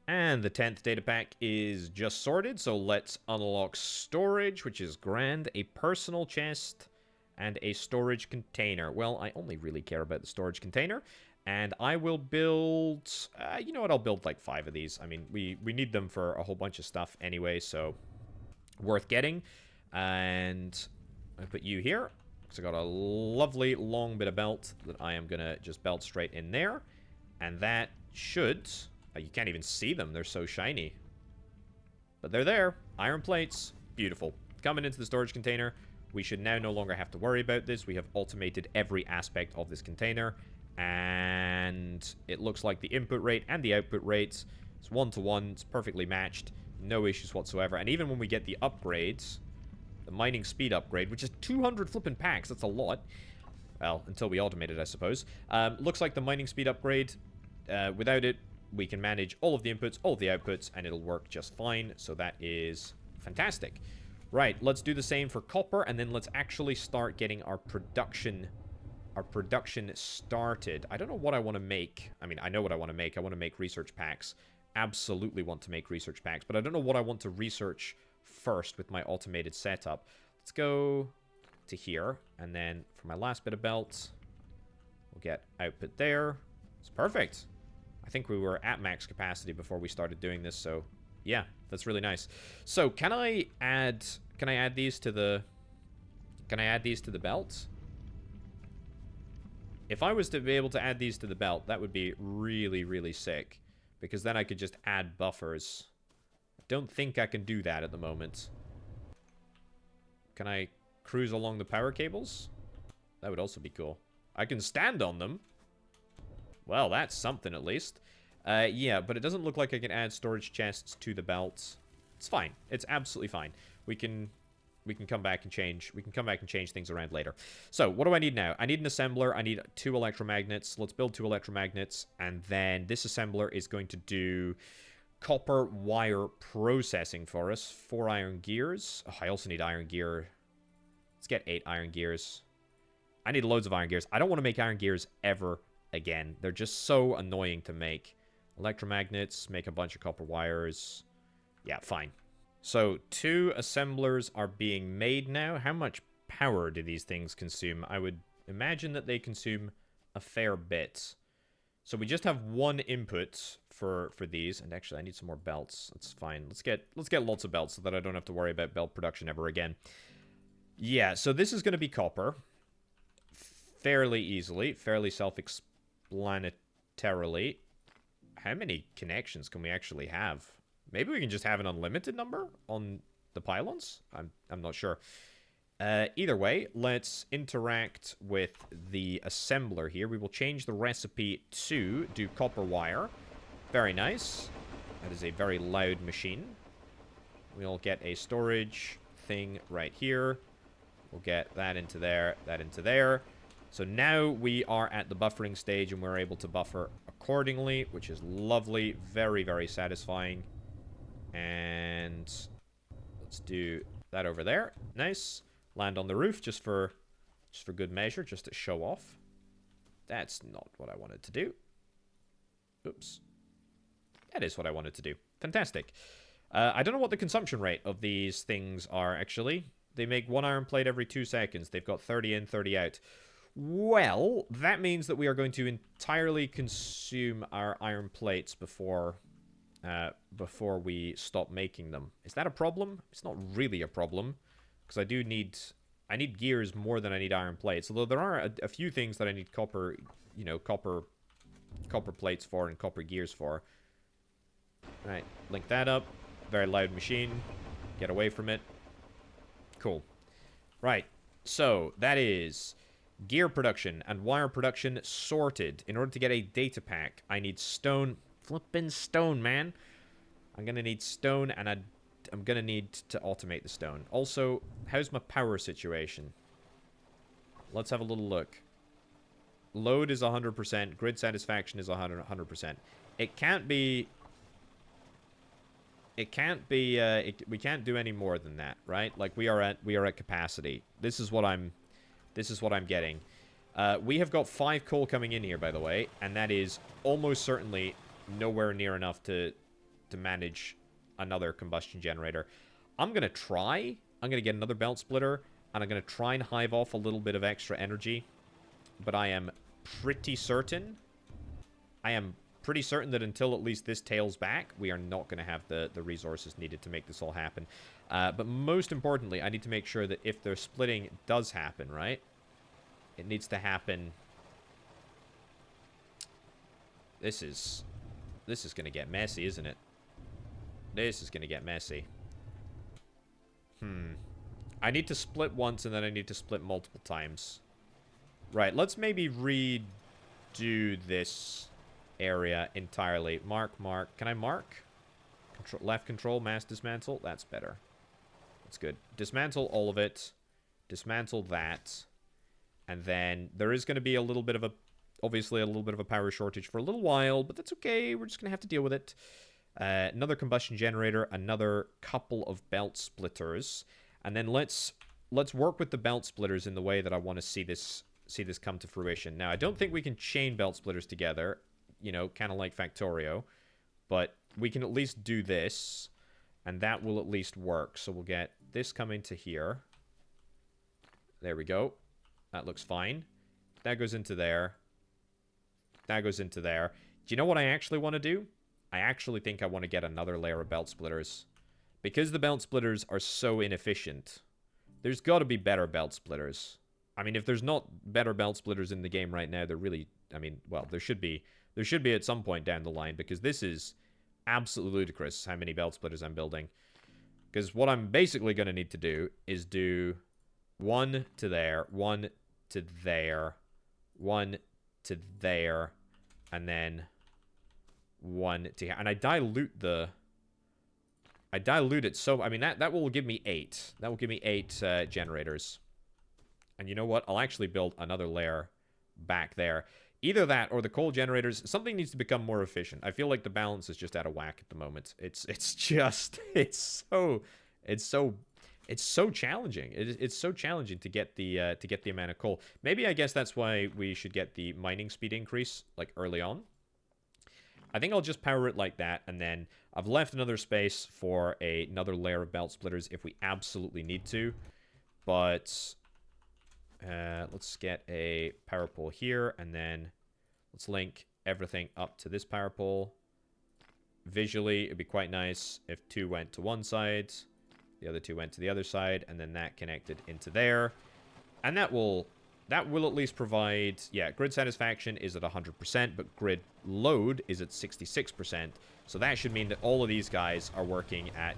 And the 10th data pack is just sorted, so let's unlock storage, which is grand, a personal chest, and a storage container. Well, I only really care about the storage container. And I will build... you know what? I'll build like 5 of these. I mean, we need them for a whole bunch of stuff anyway, so... worth getting. And I put you here. Because I got a lovely long bit of belt that I am going to just belt straight in there. And that should... you can't even see them. They're so shiny. But they're there. Iron plates. Beautiful. Coming into the storage container. We should now no longer have to worry about this. We have automated every aspect of this container. And it looks like the input rate and the output rates is 1-to-1. It's perfectly matched. No issues whatsoever. And even when we get the upgrades, the mining speed upgrade, which is 200 flipping packs, that's a lot. Well, until we automate it, I suppose. Looks like the mining speed upgrade, without it, we can manage all of the inputs, all of the outputs, and it'll work just fine. So that is fantastic. Right, let's do the same for copper, and then let's actually start getting our production started. I don't know what I want to make. I mean, I know what I want to make. I want to make research packs. Absolutely want to make research packs, but I don't know what I want to research first with my automated setup. Let's go to here, and then for my last bit of belt, we'll get output there. It's perfect. I think we were at max capacity before we started doing this, so yeah, that's really nice. So can I add these to the belt? If I was to be able to add these to the belt, that would be really, really sick. Because then I could just add buffers. I don't think I can do that at the moment. Can I cruise along the power cables? That would also be cool. I can stand on them. Well, that's something at least. Yeah, but it doesn't look like I can add storage chests to the belt. It's fine. It's absolutely fine. We can come back and change. We can come back and change things around later. So, what do I need now? I need an assembler. I need 2 electromagnets. Let's build 2 electromagnets. And then this assembler is going to do copper wire processing for us. 4 iron gears. Oh, I also need iron gear. Let's get 8 iron gears. I need loads of iron gears. I don't want to make iron gears ever again. They're just so annoying to make. Electromagnets, make a bunch of copper wires. Yeah, fine. So, 2 assemblers are being made now. How much power do these things consume? I would imagine that they consume a fair bit. So, we just have 1 input for these. And actually, I need some more belts. That's fine. Let's get lots of belts so that I don't have to worry about belt production ever again. Yeah, so this is going to be copper. Fairly easily. Fairly self-explanatorily. How many connections can we actually have? Maybe we can just have an unlimited number on the pylons? I'm not sure. Either way, let's interact with the assembler here. We will change the recipe to do copper wire. Very nice. That is a very loud machine. We'll get a storage thing right here. We'll get that into there, that into there. So now we are at the buffering stage and we're able to buffer accordingly, which is lovely. Very, very satisfying. And let's do that over there. Nice. Land on the roof just for good measure, just to show off. That's not what I wanted to do. Oops. That is what I wanted to do. Fantastic. I don't know what the consumption rate of these things are, actually. They make 1 iron plate every 2 seconds. They've got 30 in, 30 out. Well, that means that we are going to entirely consume our iron plates before we stop making them. Is that a problem? It's not really a problem, because I need gears more than I need iron plates. Although there are a few things that I need copper plates for and copper gears for. All right, link that up. Very loud machine. Get away from it. Cool. Right. So that is gear production and wire production sorted. In order to get a data pack, I need stone. Flippin' stone, man. I'm gonna need stone, and gonna need to automate the stone. Also, how's my power situation? Let's have a little look. Load is 100%. Grid satisfaction is 100%. It can't be... It can't be... we can't do any more than that, right? Like, we are at capacity. This is what I'm getting. We have got 5 coal coming in here, by the way, and that is almost certainly nowhere near enough to manage another combustion generator. I'm going to try. I'm going to get another belt splitter, and I'm going to try and hive off a little bit of extra energy. But I am pretty certain... that until at least this tails back, we are not going to have the resources needed to make this all happen. But most importantly, I need to make sure that if the splitting does happen, right? It needs to happen... This is going to get messy, isn't it? This is going to get messy. I need to split once, and then I need to split multiple times. Right, let's maybe redo this area entirely. Mark. Can I mark? Left control, mass dismantle. That's better. That's good. Dismantle all of it. Dismantle that. And then there is going to be a little bit of a... Obviously, a little bit of a power shortage for a little while, but that's okay. We're just going to have to deal with it. Another combustion generator, another couple of belt splitters, and then let's work with the belt splitters in the way that I want to see this come to fruition. Now, I don't think we can chain belt splitters together, you know, kind of like Factorio, but we can at least do this, and that will at least work. So we'll get this coming to here. There we go. That looks fine. That goes into there. That goes into there. Do you know what I actually want to do? I actually think I want to get another layer of belt splitters. Because the belt splitters are so inefficient, there's got to be better belt splitters. I mean, if there's not better belt splitters in the game right now, they're really... I mean, well, there should be at some point down the line, because this is absolutely ludicrous how many belt splitters I'm building. Because what I'm basically going to need to do is do one to there, one to there, one to there, and then one to here. And I dilute it so... I mean, that will give me 8. That will give me 8 generators. And you know what? I'll actually build another layer back there. Either that or the coal generators. Something needs to become more efficient. I feel like the balance is just out of whack at the moment. It's so challenging. It's so challenging to get the amount of coal. Maybe I guess that's why we should get the mining speed increase like early on. I think I'll just power it like that, and then I've left another space for another layer of belt splitters if we absolutely need to. But let's get a power pole here, and then let's link everything up to this power pole. Visually, it'd be quite nice if 2 went to one side, the other 2 went to the other side, and then that connected into there. And that will at least provide... Yeah, grid satisfaction is at 100%, but grid load is at 66%. So that should mean that all of these guys are working at,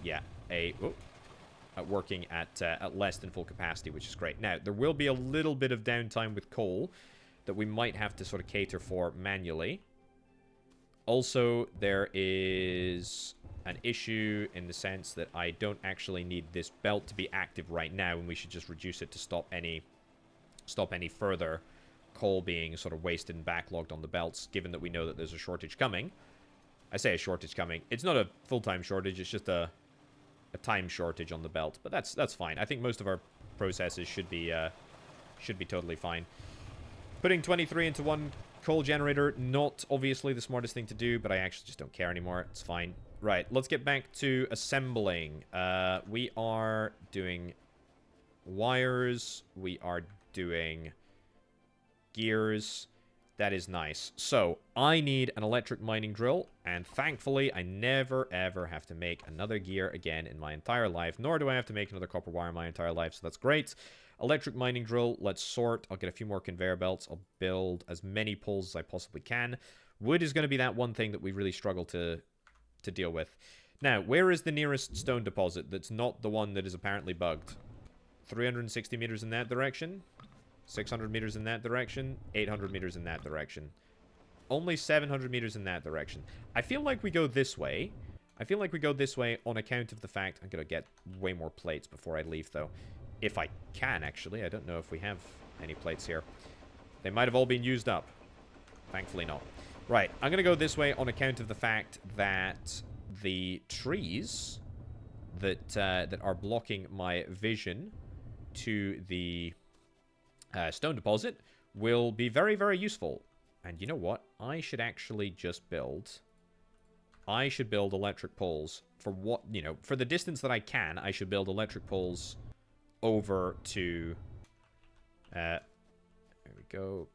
working at less than full capacity, which is great. Now, there will be a little bit of downtime with coal that we might have to sort of cater for manually. Also, there is an issue in the sense that I don't actually need this belt to be active right now, and we should just reduce it to stop any further coal being sort of wasted and backlogged on the belts, given that we know that there's a shortage coming. I say a shortage coming. It's not a full-time shortage, it's just a time shortage on the belt, but that's fine. I think most of our processes should be totally fine. Putting 23 into one coal generator, not obviously the smartest thing to do, but I actually just don't care anymore. It's fine. Right, let's get back to assembling. We are doing wires. We are doing gears. That is nice. So, I need an electric mining drill, and thankfully, I never, ever have to make another gear again in my entire life, nor do I have to make another copper wire in my entire life, so that's great. Electric mining drill, let's sort. I'll get a few more conveyor belts. I'll build as many poles as I possibly can. Wood is going to be that one thing that we really struggle to deal with. Now, where is the nearest stone deposit that's not the one that is apparently bugged? 360 meters in that direction? 600 meters in that direction, 800 meters in that direction. Only 700 meters in that direction. I feel like we go this way, I feel like we go this way on account of the fact... I'm going to get way more plates before I leave, though. If I can, actually. I don't know if we have any plates here. They might have all been used up. Thankfully not. Right, I'm going to go this way on account of the fact that the trees that are blocking my vision to the stone deposit will be very, very useful. And you know what? I should actually just build... I should build electric poles for what, you know, for the distance that I can. I should build electric poles over to, there we go,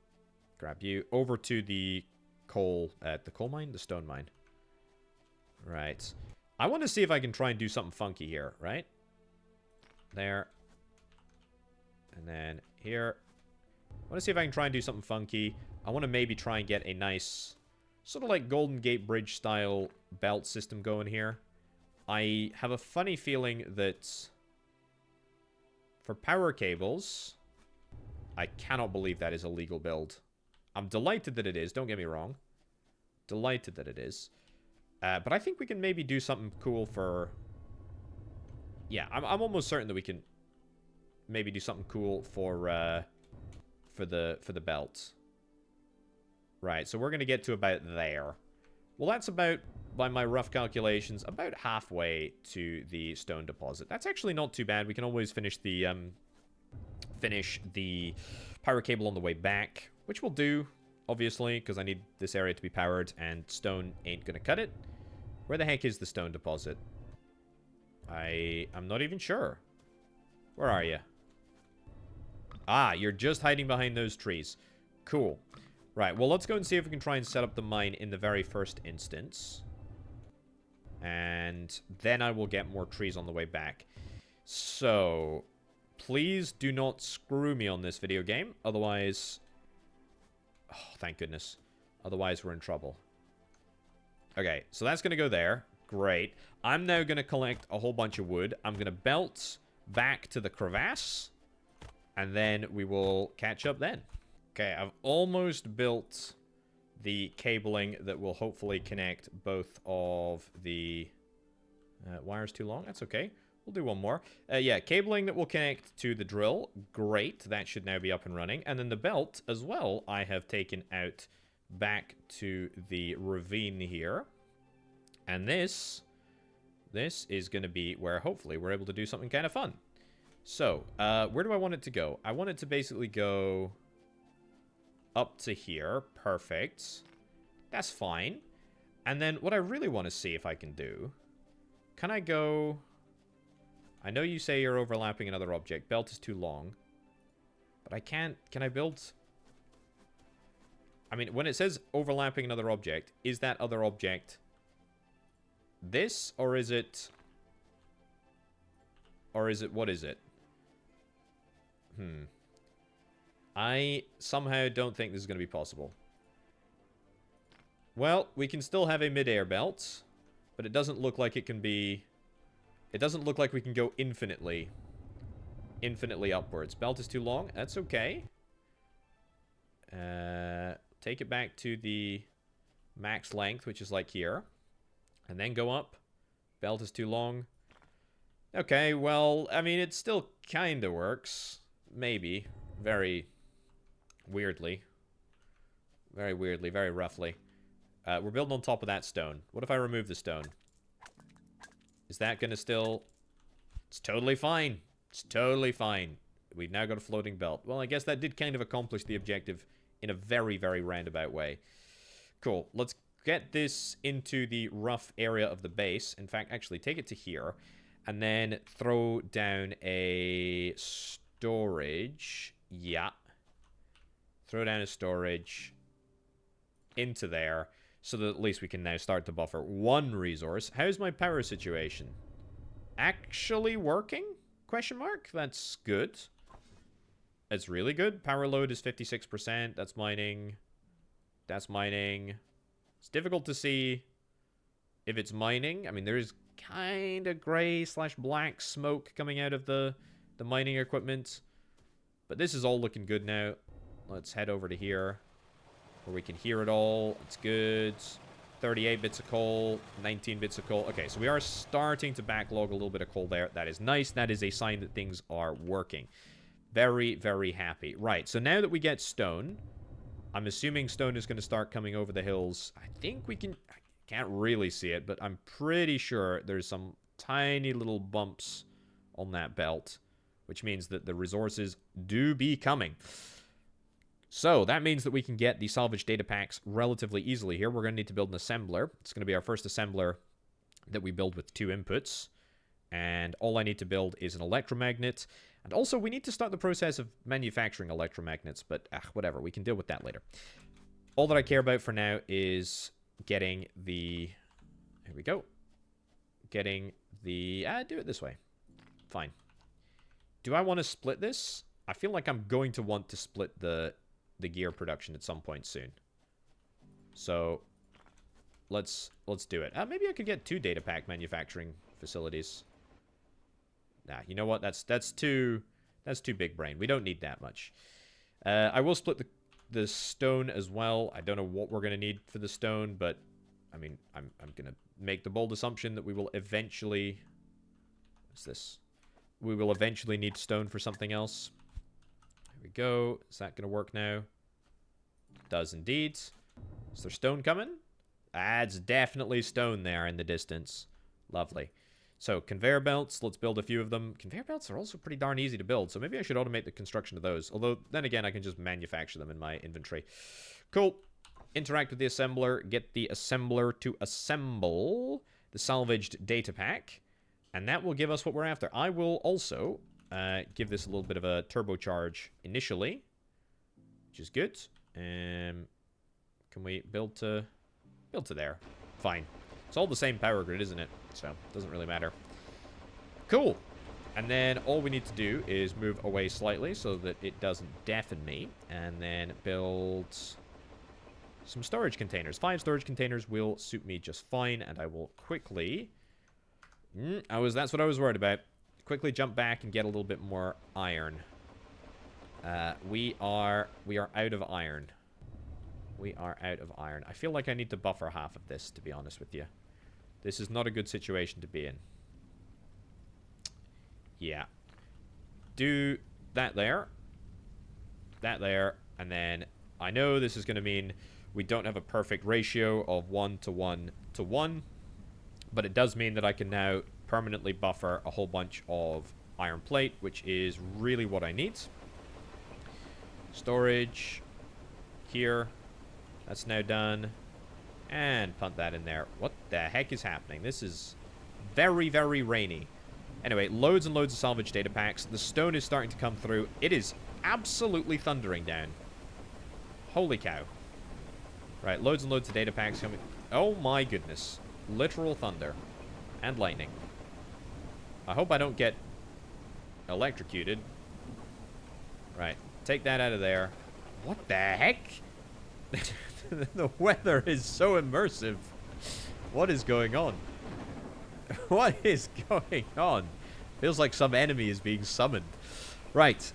grab you, over to the coal mine, the stone mine. Right. I want to see if I can try and do something funky here, right? There. And then here. I want to see if I can try and do something funky. I want to maybe try and get a nice... sort of like Golden Gate Bridge style belt system going here. I have a funny feeling that for power cables, I cannot believe that is a legal build. I'm delighted that it is, don't get me wrong. Delighted that it is. But I think we can maybe do something cool for... yeah, I'm almost certain that we can maybe do something cool for the belt. Right, so we're going to get to about there. Well, that's about, by my rough calculations, about halfway to the stone deposit. That's actually not too bad. We can always finish the power cable on the way back, which we'll do, obviously, because I need this area to be powered, and stone ain't going to cut it. Where the heck is the stone deposit? I'm not even sure. Where are you? Ah, you're just hiding behind those trees. Cool. Right, well, let's go and see if we can try and set up the mine in the very first instance. And then I will get more trees on the way back. So, please do not screw me on this video game. Otherwise... oh, thank goodness. Otherwise, we're in trouble. Okay, so that's going to go there. Great. I'm now going to collect a whole bunch of wood. I'm going to belt back to the crevasse. And then we will catch up then. Okay, I've almost built the cabling that will hopefully connect both of the... wires too long? That's okay. We'll do one more. Yeah, cabling that will connect to the drill. Great. That should now be up and running. And then the belt as well, I have taken out back to the ravine here. And this is going to be where hopefully we're able to do something kind of fun. So, where do I want it to go? I want it to basically go... up to here. Perfect. That's fine. And then what I really want to see if I can do... can I go... I know you say you're overlapping another object. Belt is too long. But I can't... can I build... I mean, when it says overlapping another object, is that other object this? Or is it... or is it... what is it? I somehow don't think this is going to be possible. Well, we can still have a mid-air belt, but it doesn't look like it can be... it doesn't look like we can go infinitely upwards. Belt is too long. That's okay. Take it back to the max length, which is like here. And then go up. Belt is too long. Okay, well, I mean, it still kind of works. Maybe. Very weirdly. Very weirdly, very roughly. We're building on top of that stone. What if I remove the stone? Is that going to still... it's totally fine. It's totally fine. We've now got a floating belt. Well, I guess that did kind of accomplish the objective in a very, very roundabout way. Cool. Let's get this into the rough area of the base. In fact, actually, take it to here. And then throw down a storage. Yeah. Throw down a storage into there. So that at least we can now start to buffer one resource. How's my power situation? Actually working? Question mark? That's good. It's really good. Power load is 56%. That's mining. That's mining. It's difficult to see if it's mining. I mean, there's kind of gray / black smoke coming out of the mining equipment. But this is all looking good now. Let's head over to here where we can hear it all. It's good. 38 bits of coal, 19 bits of coal. Okay, so we are starting to backlog a little bit of coal there. That is nice. That is a sign that things are working. Very, very happy. Right, so now that we get stone, I'm assuming stone is going to start coming over the hills. I think we can... I can't really see it, but I'm pretty sure there's some tiny little bumps on that belt, which means that the resources do be coming. So that means that we can get the salvage data packs relatively easily here. We're going to need to build an assembler. It's going to be our first assembler that we build with 2 inputs. And all I need to build is an electromagnet. And also, we need to start the process of manufacturing electromagnets. But, whatever. We can deal with that later. All that I care about for now is getting the... Here we go. Getting the... do it this way. Fine. Do I want to split this? I feel like I'm going to want to split the gear production at some point soon. So let's do it. Maybe I could get 2 data pack manufacturing facilities. Nah, you know what? That's too big brain. We don't need that much. I will split the stone as well. I don't know what we're gonna need for the stone, but I mean, I'm gonna make the bold assumption that we will eventually... What's this? We will eventually need stone for something else. There we go. Is that going to work now? Does indeed. Is there stone coming? It's definitely stone there in the distance. Lovely. So, conveyor belts. Let's build a few of them. Conveyor belts are also pretty darn easy to build, so maybe I should automate the construction of those. Although, then again, I can just manufacture them in my inventory. Cool. Interact with the assembler. Get the assembler to assemble the salvaged data pack. And that will give us what we're after. I will also give this a little bit of a turbocharge initially, which is good. Can we build to there? Fine. It's all the same power grid, isn't it? So, it doesn't really matter. Cool. And then all we need to do is move away slightly so that it doesn't deafen me. And then build some storage containers. 5 storage containers will suit me just fine. And I will quickly... That's what I was worried about. Quickly jump back and get a little bit more iron. We are out of iron. We are out of iron. I feel like I need to buffer half of this, to be honest with you. This is not a good situation to be in. Yeah. Do that there. That there. And then I know this is going to mean we don't have a perfect ratio of 1 to 1 to 1. But it does mean that I can now permanently buffer a whole bunch of iron plate, which is really what I need. Storage here. That's now done. And punt that in there. What the heck is happening? This is very, very rainy. Anyway, loads and loads of salvage data packs. The stone is starting to come through. It is absolutely thundering down. Holy cow. Right, loads and loads of data packs coming. Oh my goodness. Literal thunder. And lightning. I hope I don't get electrocuted. Right. Take that out of there. What the heck? The weather is so immersive. What is going on? What is going on? Feels like some enemy is being summoned. Right.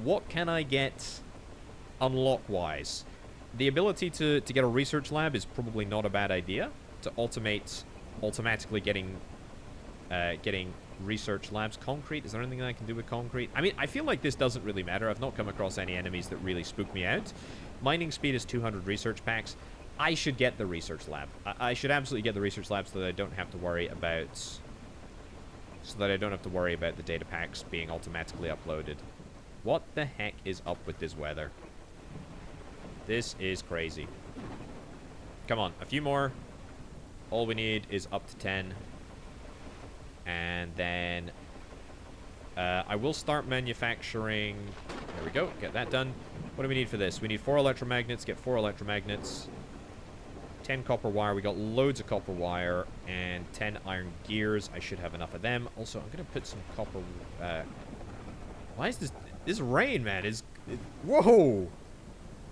What can I get unlock-wise? The ability to get a research lab is probably not a bad idea. To automatically getting research labs. Concrete, is there anything that I can do with concrete? I mean, I feel like this doesn't really matter. I've not come across any enemies that really spook me out. Mining speed is 200 research packs. I should get the research lab. I should absolutely get the research lab so that I don't have to worry about the data packs being automatically uploaded. What the heck is up with this weather? This is crazy. Come on, a few more. All we need is up to 10. And then I will start manufacturing. There we go. Get that done. What do we need for this? We need 4 electromagnets. Get 4 electromagnets. 10 copper wire. We got loads of copper wire. And 10 iron gears. I should have enough of them. Also, I'm going to put some copper... why is this... This rain, man, is... Whoa!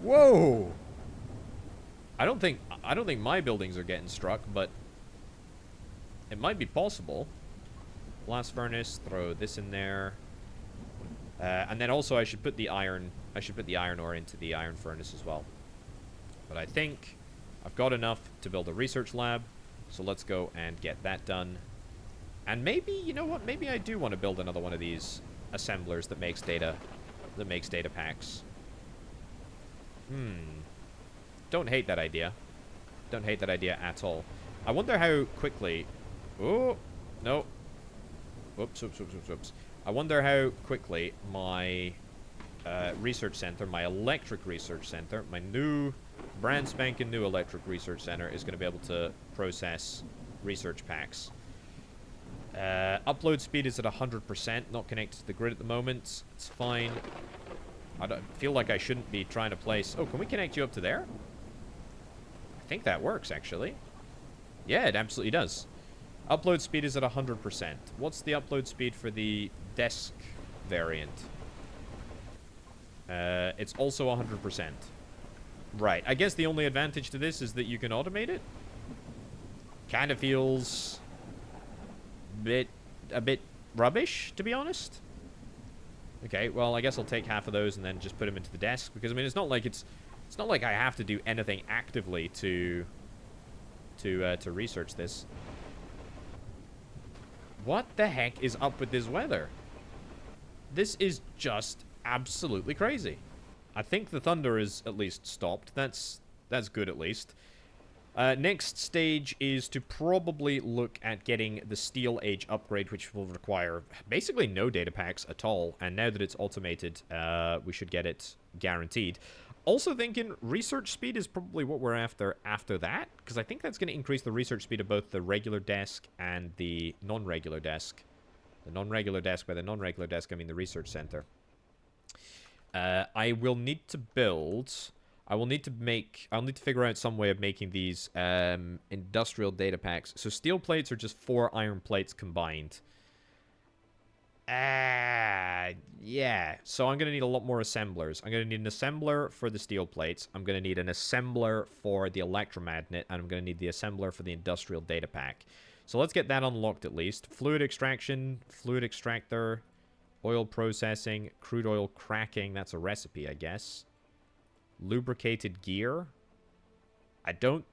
Whoa! I don't think my buildings are getting struck, but it might be possible. Blast furnace, throw this in there. And then also I should put the iron ore into the iron furnace as well. But I think I've got enough to build a research lab, so let's go and get that done. And maybe, you know what, maybe I do want to build another one of these assemblers that makes data packs. Don't hate that idea. Don't hate that idea at all. I wonder how quickly... Oh, no. Whoops. I wonder how quickly my research center, my electric research center, my new, brand spanking new electric research center is going to be able to process research packs. Upload speed is at 100%, not connected to the grid at the moment. It's fine. I don't feel like I shouldn't be trying to place... Oh, can we connect you up to there? I think that works, actually. Yeah, it absolutely does. Upload speed is at 100%. What's the upload speed for the desk variant? It's also 100%. Right. I guess the only advantage to this is that you can automate it. Kind of feels a bit rubbish, to be honest. Okay, well, I guess I'll take half of those and then just put them into the desk, because I mean, it's not like I have to do anything actively to research this. What the heck is up with this weather? This is just absolutely crazy. I think the thunder is at least stopped. That's good at least. Next stage is to probably look at getting the Steel Age upgrade, which will require basically no data packs at all. And now that it's automated, we should get it guaranteed. Also thinking research speed is probably what we're after that, because I think that's going to increase the research speed of both the regular desk and the non-regular desk. The non-regular desk, by the non-regular desk I mean the research center. I will need to figure out some way of making these industrial data packs. So steel plates are just 4 iron plates combined. Yeah. So I'm going to need a lot more assemblers. I'm going to need an assembler for the steel plates. I'm going to need an assembler for the electromagnet. And I'm going to need the assembler for the industrial data pack. So let's get that unlocked at least. Fluid extraction, fluid extractor, oil processing, crude oil cracking. That's a recipe, I guess. Lubricated gear. I don't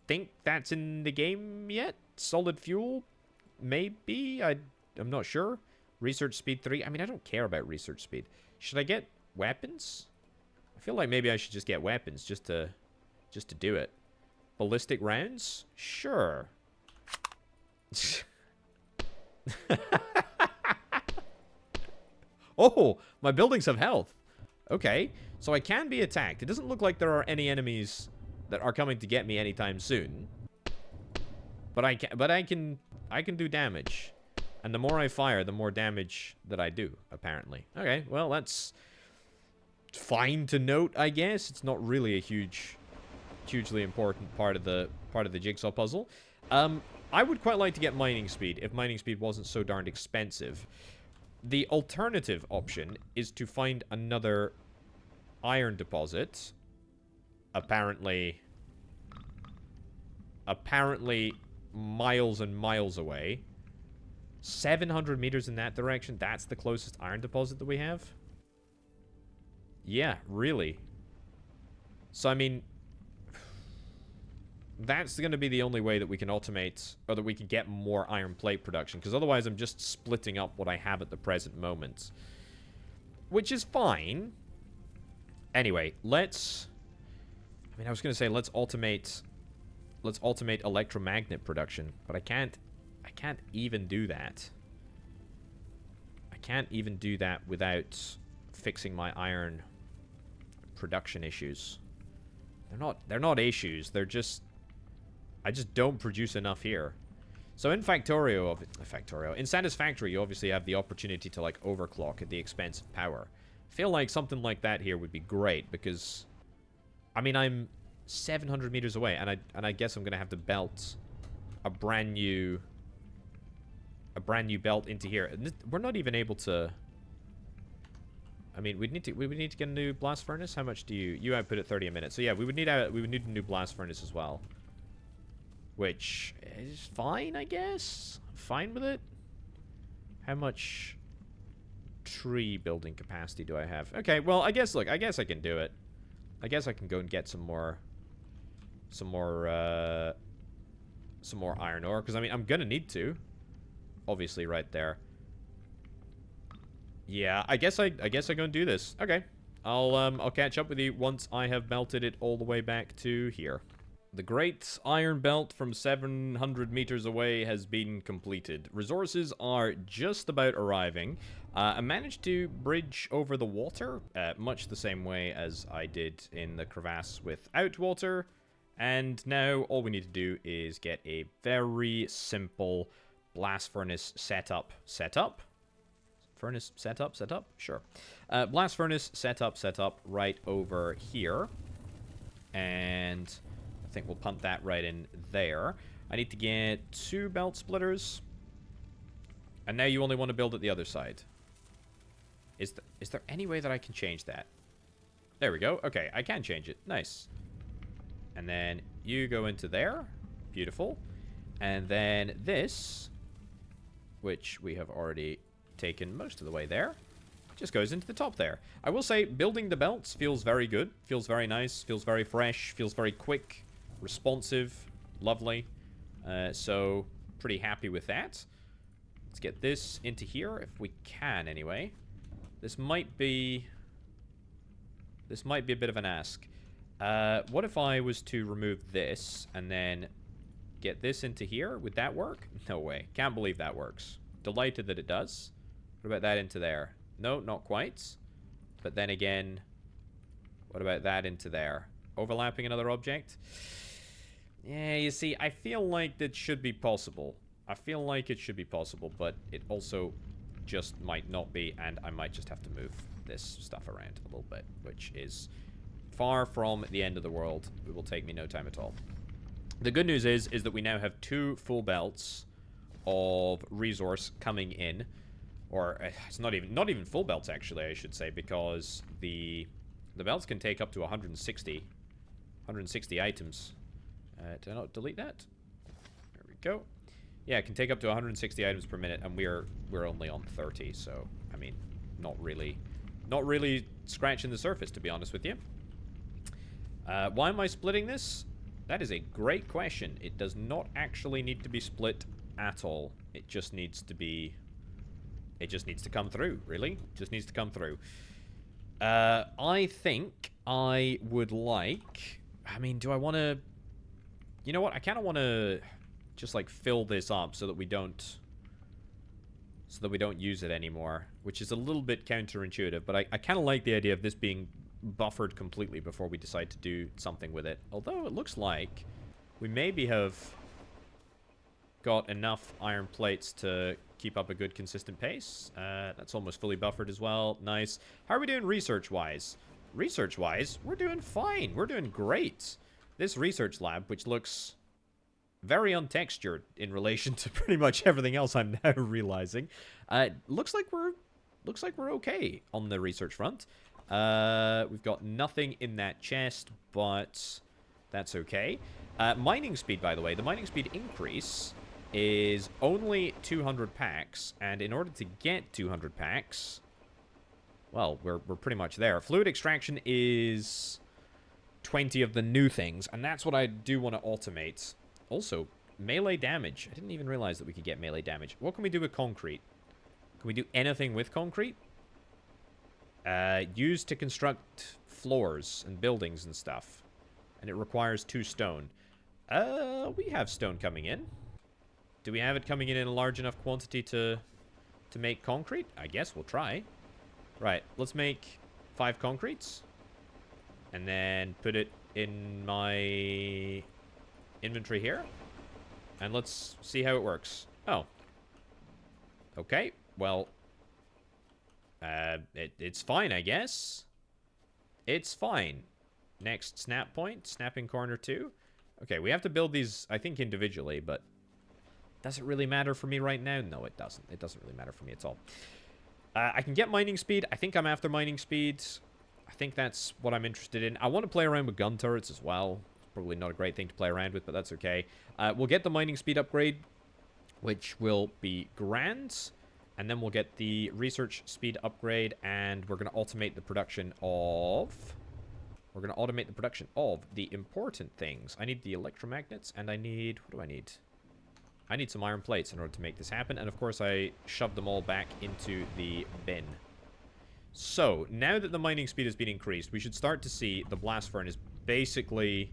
think that's in the game yet. Solid fuel? Maybe? I'm not sure. Research speed 3. I mean, I don't care about research speed. Should I get weapons? I feel like maybe I should just get weapons just to do it. Ballistic rounds? Sure. Oh, my buildings have health. Okay, so I can be attacked. It doesn't look like there are any enemies that are coming to get me anytime soon. But I can do damage. And the more I fire, the more damage that I do, apparently. Okay, well, that's fine to note, I guess. It's not really a hugely important part of the jigsaw puzzle. I would quite like to get mining speed, if mining speed wasn't so darned expensive. The alternative option is to find another iron deposit. Apparently miles and miles away. 700 meters in that direction. That's the closest iron deposit that we have. Yeah, really. So, I mean, that's going to be the only way that we can automate, or that we can get more iron plate production, because otherwise I'm just splitting up what I have at the present moment. Which is fine. Anyway, I was going to say, let's automate electromagnet production, but I can't even do that. I can't even do that without fixing my iron production issues. They're not issues. They're just, I just don't produce enough here. So in in Satisfactory, you obviously have the opportunity to like overclock at the expense of power. I feel like something like that here would be great, because I mean, I'm 700 meters away, and I guess I'm gonna have to belt a brand new belt into here. And we're not even able to. I mean, we would need to get a new blast furnace. How much do you output at 30 a minute? So yeah, we would need a new blast furnace as well, which is fine, I guess. I'm fine with it. How much tree building capacity do I have? Okay, well, I guess I can do it. I guess I can go and get some more some more iron ore, because I mean I'm gonna need to. Obviously, right there. Yeah, I guess I'm gonna do this. Okay, I'll catch up with you once I have melted it all the way back to here. The Great Iron Belt from 700 meters away has been completed. Resources are just about arriving. I managed to bridge over the water, much the same way as I did in the crevasse without water. And now all we need to do is get a very simple blast furnace setup. Furnace setup? Sure. Blast furnace setup right over here. And I think we'll punt that right in there. I need to get 2 belt splitters. And now you only want to build it the other side. Is there any way that I can change that? There we go. Okay, I can change it. Nice. And then you go into there. Beautiful. And then this, which we have already taken most of the way there, just goes into the top there. I will say, building the belts feels very good. Feels very nice. Feels very fresh. Feels very quick. Responsive. Lovely. So, pretty happy with that. Let's get this into here, if we can anyway. This might be a bit of an ask. What if I was to remove this and then get this into here? Would that work? No way. Can't believe that works. Delighted that it does. What about that into there? No, not quite. But then again, what about that into there? Overlapping another object? Yeah, you see, I feel like that should be possible. I feel like it should be possible, but it also just might not be, and I might just have to move this stuff around a little bit, which is far from the end of the world. It will take me no time at all. The good news is that we now have 2 full belts of resource coming in, or it's not even full belts actually, I should say, because the belts can take up to 160 items. Did I not delete that? There we go. Yeah, it can take up to 160 items per minute, and we're only on 30, so I mean, not really scratching the surface, to be honest with you. Why am I splitting this? That is a great question. It does not actually need to be split at all. It just needs to be... It just needs to come through, really. It just needs to come through. I think I would like... I mean, do I want to... You know what? I kind of want to just, like, fill this up so that we don't... use it anymore. Which is a little bit counterintuitive, but I kind of like the idea of this being buffered completely before we decide to do something with it. Although it looks like we maybe have got enough iron plates to keep up a good consistent pace. That's almost fully buffered as well. Nice. How are we doing research-wise? Research-wise, we're doing fine. We're doing great. This research lab, which looks very untextured in relation to pretty much everything else I'm now realizing, looks like we're okay on the research front. We've got nothing in that chest, but that's okay. Mining speed, by the way, the mining speed increase is only 200 packs, and in order to get 200 packs, well, we're pretty much there. Fluid extraction is 20 of the new things, and that's what I do want to automate. Also, melee damage. I didn't even realize that we could get melee damage. What can we do with concrete? Can we do anything with concrete? Used to construct floors and buildings and stuff. And it requires 2 stone. We have stone coming in. Do we have it coming in a large enough quantity to make concrete? I guess we'll try. Right, let's make 5 concretes. And then put it in my inventory here. And let's see how it works. Oh. Okay, well... it's fine, I guess. It's fine. Next snap point. Snapping corner 2. Okay, we have to build these, I think, individually, but... Does it really matter for me right now? No, it doesn't. It doesn't really matter for me at all. I can get mining speed. I think I'm after mining speed. I think that's what I'm interested in. I want to play around with gun turrets as well. Probably not a great thing to play around with, but that's okay. We'll get the mining speed upgrade, which will be grand. And then we'll get the research speed upgrade, and we're going to automate the production of... We're going to automate the production of the important things. I need the electromagnets, and I need... What do I need? I need some iron plates in order to make this happen. And, of course, I shoved them all back into the bin. So, now that the mining speed has been increased, we should start to see the blast furnace basically...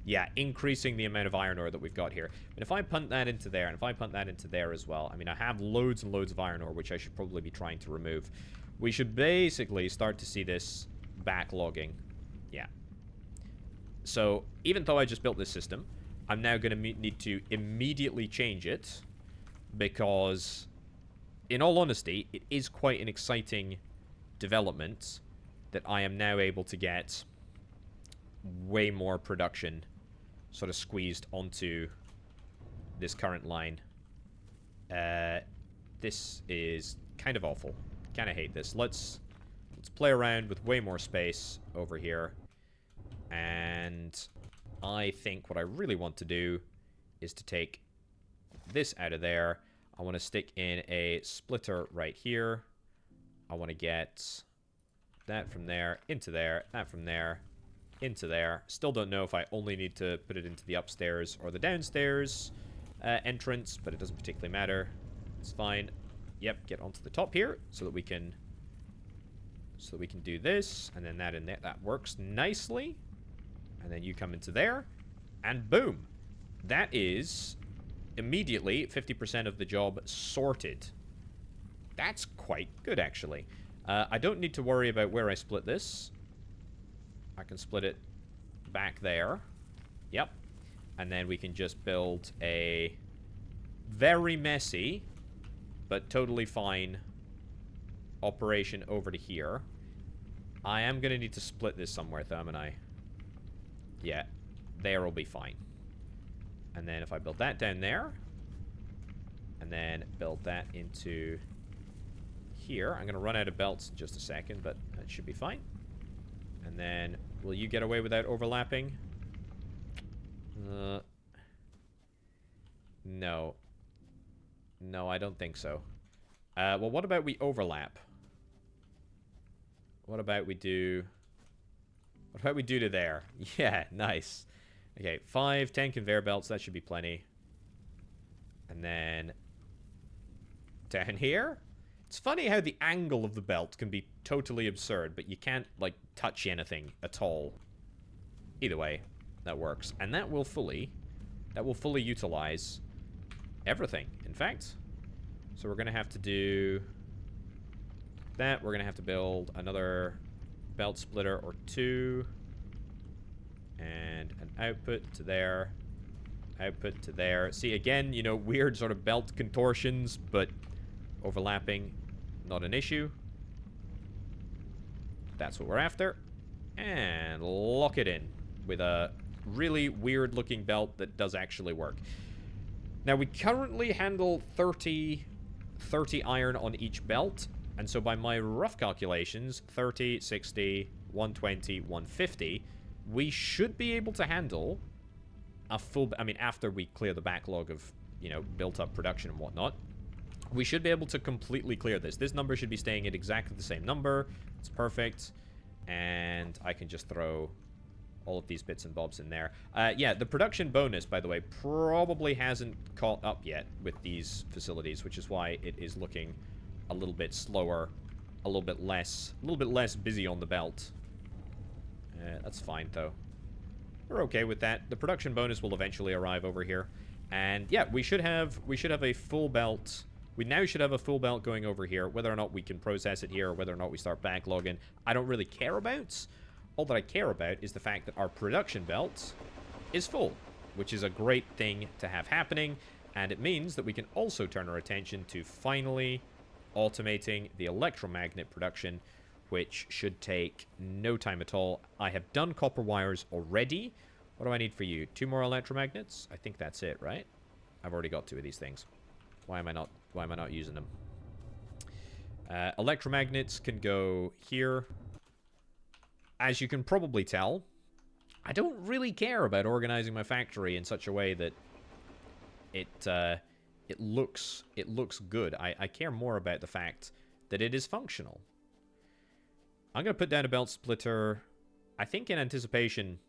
Yeah, increasing the amount of iron ore that we've got here. But if I punt that into there, and if I punt that into there as well, I mean, I have loads and loads of iron ore, which I should probably be trying to remove. We should basically start to see this backlogging. Yeah. So, even though I just built this system, I'm now going to need to immediately change it, because, in all honesty, it is quite an exciting development that I am now able to get way more production sort of squeezed onto this current line. This is kind of awful. Kind of hate this. Let's play around with way more space over here. And I think what I really want to do is to take this out of there. I want to stick in a splitter right here. I want to get that from there into there, that from there into there. Still don't know if I only need to put it into the upstairs or the downstairs entrance, but it doesn't particularly matter. It's fine. Yep, get onto the top here so that we can do this, and then that in there. That works nicely. And then you come into there, and boom. That is immediately 50% of the job sorted. That's quite good, actually. I don't need to worry about where I split this. I can split it back there. Yep. And then we can just build a very messy, but totally fine operation over to here. I am going to need to split this somewhere, though, am I? Yeah. There will be fine. And then if I build that down there, and then build that into here. I'm going to run out of belts in just a second, but that should be fine. And then, will you get away without overlapping? No. No, I don't think so. Well, what about we overlap? What about we do... What about we do to there? Yeah, nice. Okay, 5, 10 conveyor belts. That should be plenty. And then... down here? It's funny how the angle of the belt can be totally absurd, but you can't, like, touch anything at all. Either way, that works. And that will fully utilize everything, in fact. So we're going to have to do that. We're going to have to build another belt splitter or 2. And an output to there. Output to there. See, again, you know, weird sort of belt contortions, but overlapping, not an issue. That's what we're after. And lock it in with a really weird looking belt that does actually work. Now, we currently handle 30 iron on each belt. And so by my rough calculations, 30, 60, 120, 150, we should be able to handle a full... I mean, after we clear the backlog of, you know, built up production and whatnot, we should be able to completely clear this. This number should be staying at exactly the same number. It's perfect. And I can just throw all of these bits and bobs in there. Yeah, the production bonus, by the way, probably hasn't caught up yet with these facilities, which is why it is looking a little bit slower, a little bit less busy on the belt. That's fine, though. We're okay with that. The production bonus will eventually arrive over here. And yeah, we should have a full belt. We now should have a full belt going over here. Whether or not we can process it here, or whether or not we start backlogging, I don't really care about. All that I care about is the fact that our production belt is full, which is a great thing to have happening. And it means that we can also turn our attention to finally automating the electromagnet production, which should take no time at all. I have done copper wires already. What do I need for you? 2 more electromagnets? I think that's it, right? I've already got 2 of these things. Why am I not using them? Electromagnets can go here. As you can probably tell, I don't really care about organizing my factory in such a way that it looks good. I care more about the fact that it is functional. I'm going to put down a belt splitter I think in anticipation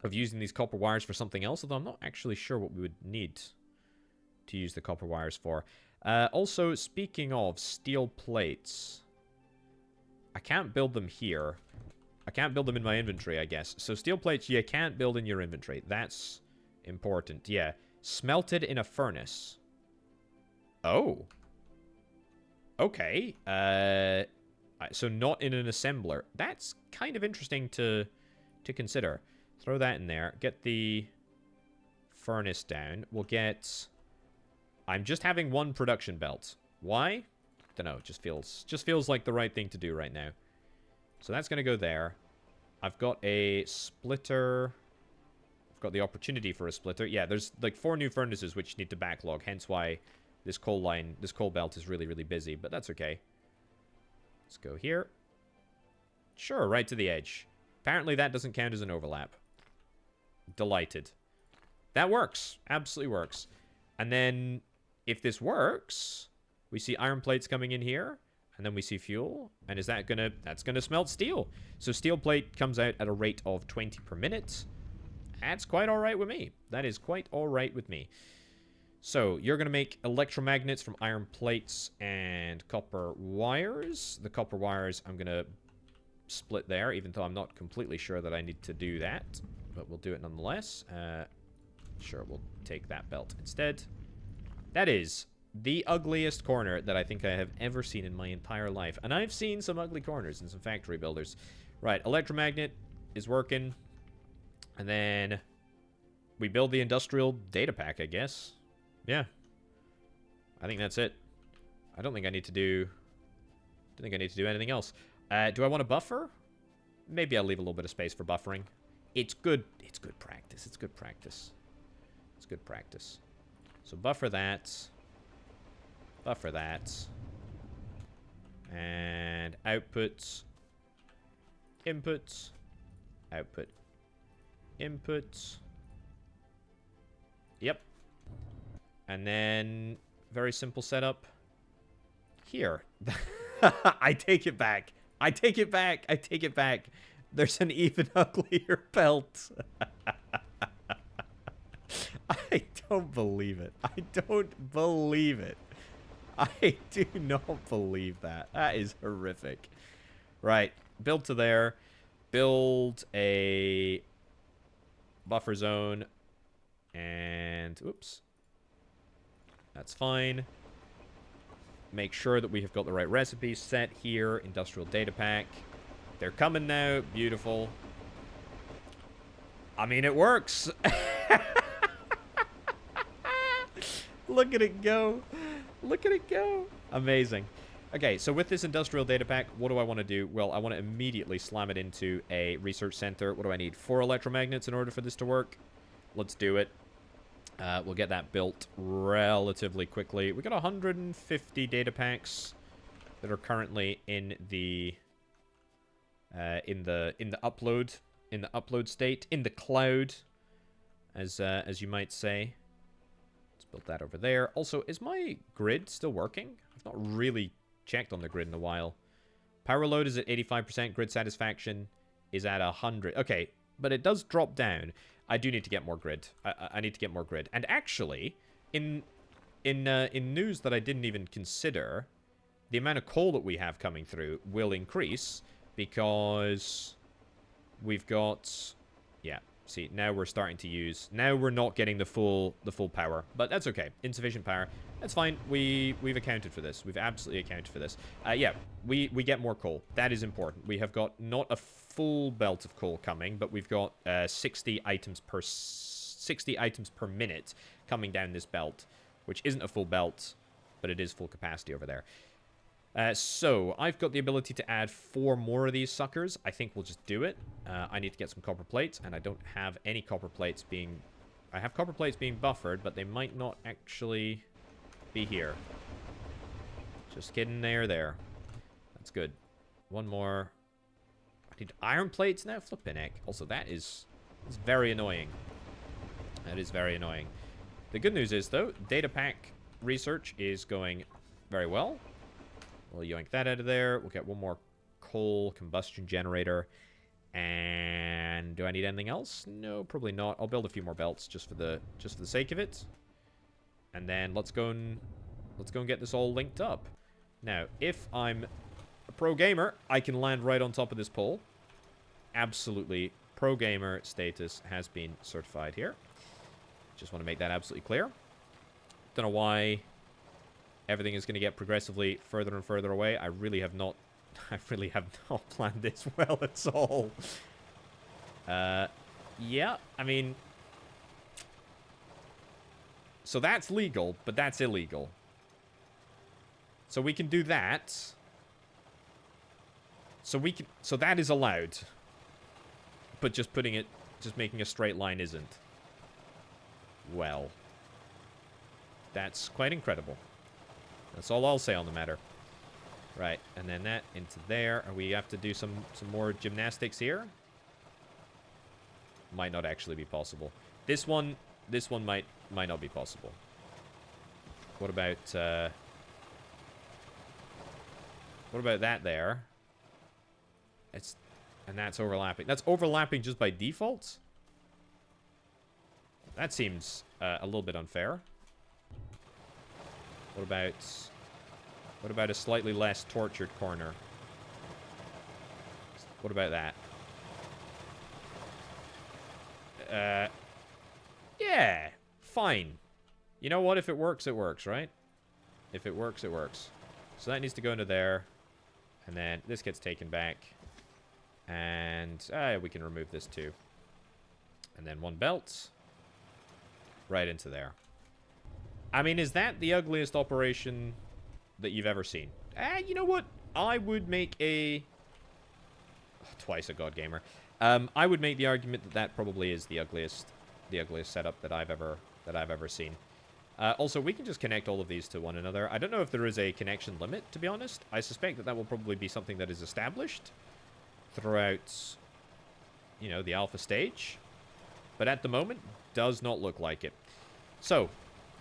of using these copper wires for something else, although I'm not actually sure what we would need to use the copper wires for. Also, speaking of steel plates, I can't build them here. I can't build them in my inventory, I guess. So steel plates, you can't build in your inventory. That's important. Yeah. Smelted in a furnace. Oh. Okay. So not in an assembler. That's kind of interesting to consider. Throw that in there. Get the furnace down. We'll get... I'm just having one production belt. Why? Don't know. Just feels like the right thing to do right now. So that's going to go there. I've got a splitter. I've got the opportunity for a splitter. Yeah, there's like 4 new furnaces which need to backlog. Hence why this coal belt is really, really busy. But that's okay. Let's go here. Sure, right to the edge. Apparently that doesn't count as an overlap. Delighted. That works. Absolutely works. And then if this works, we see iron plates coming in here. And then we see fuel. And is that gonna... That's gonna smelt steel. So steel plate comes out at a rate of 20 per minute. That's quite alright with me. That is quite alright with me. So, you're gonna make electromagnets from iron plates and copper wires. The copper wires I'm gonna split there, even though I'm not completely sure that I need to do that. But we'll do it nonetheless. Sure, we'll take that belt instead. That is... the ugliest corner that I think I have ever seen in my entire life. And I've seen some ugly corners in some factory builders. Right, electromagnet is working. And then we build the industrial data pack, I guess. Yeah. I think that's it. I don't think I need to do... anything else. Do I want a buffer? Maybe I'll leave a little bit of space for buffering. It's good. It's good practice. It's good practice. It's good practice. So buffer that. Buffer that. And outputs. Inputs. Output. Inputs. Yep. And then, very simple setup. Here. I take it back. I take it back. I take it back. There's an even uglier belt. I don't believe it. I don't believe it. I do not believe that. That is horrific. Right. Build to there. Build a buffer zone. And, oops. That's fine. Make sure that we have got the right recipes set here. Industrial data pack. They're coming now. Beautiful. I mean, it works. Look at it go. Look at it go. Amazing. Okay, so with this industrial data pack, what do I want to do? Well, I want to immediately slam it into a research center. What do I need? 4 electromagnets in order for this to work. Let's do it. We'll get that built relatively quickly. We got 150 data packs that are currently in the upload state, in the cloud, as you might say. Let's build that over there. Also, is my grid still working? I've not really checked on the grid in a while. Power load is at 85%. Grid satisfaction is at 100. Okay, but it does drop down. I do need to get more grid. I need to get more grid. And actually, in news that I didn't even consider, the amount of coal that we have coming through will increase because we've got... Yeah, see, now we're starting to use... Now we're not getting the full power. But that's okay. Insufficient power. That's fine. We've accounted for this. We've absolutely accounted for this. Yeah, we get more coal. That is important. We have got not a full belt of coal coming, but we've got 60 items per minute coming down this belt, which isn't a full belt, but it is full capacity over there. So, I've got the ability to add 4 more of these suckers. I think we'll just do it. I need to get some copper plates, and I don't have any copper plates being... I have copper plates being buffered, but they might not actually be here. Just kidding, they're there. That's good. One more. I need iron plates now? Flippin' heck. Also, it's very annoying. That is very annoying. The good news is, though, data pack research is going very well. We'll yoink that out of there. We'll get one more coal combustion generator. And do I need anything else? No, probably not. I'll build a few more belts just for the sake of it. And then let's go and get this all linked up. Now, if I'm a pro gamer, I can land right on top of this pole. Absolutely, pro gamer status has been certified here. Just want to make that absolutely clear. Don't know why everything is going to get progressively further and further away. I really have not planned this well at all. Yeah, I mean, so that's legal, but that's illegal. So we can do that. So that is allowed. But just making a straight line isn't. Well, that's quite incredible. That's all I'll say on the matter. Right, and then that into there. And we have to do some more gymnastics here. Might not actually be possible. This one might not be possible. What about that there? And that's overlapping. That's overlapping just by default? That seems a little bit unfair. What about a slightly less tortured corner? What about that? Yeah, fine. You know what? If it works, it works, right? If it works, it works. So that needs to go into there. And then this gets taken back. And we can remove this too. And then one belt. Right into there. I mean, is that the ugliest operation that you've ever seen? You know what? I would make a... Twice a god gamer. I would make the argument that that probably is the ugliest setup that I've ever seen. Also, we can just connect all of these to one another. I don't know if there is a connection limit, to be honest. I suspect that that will probably be something that is established throughout, you know, the alpha stage. But at the moment, does not look like it. So,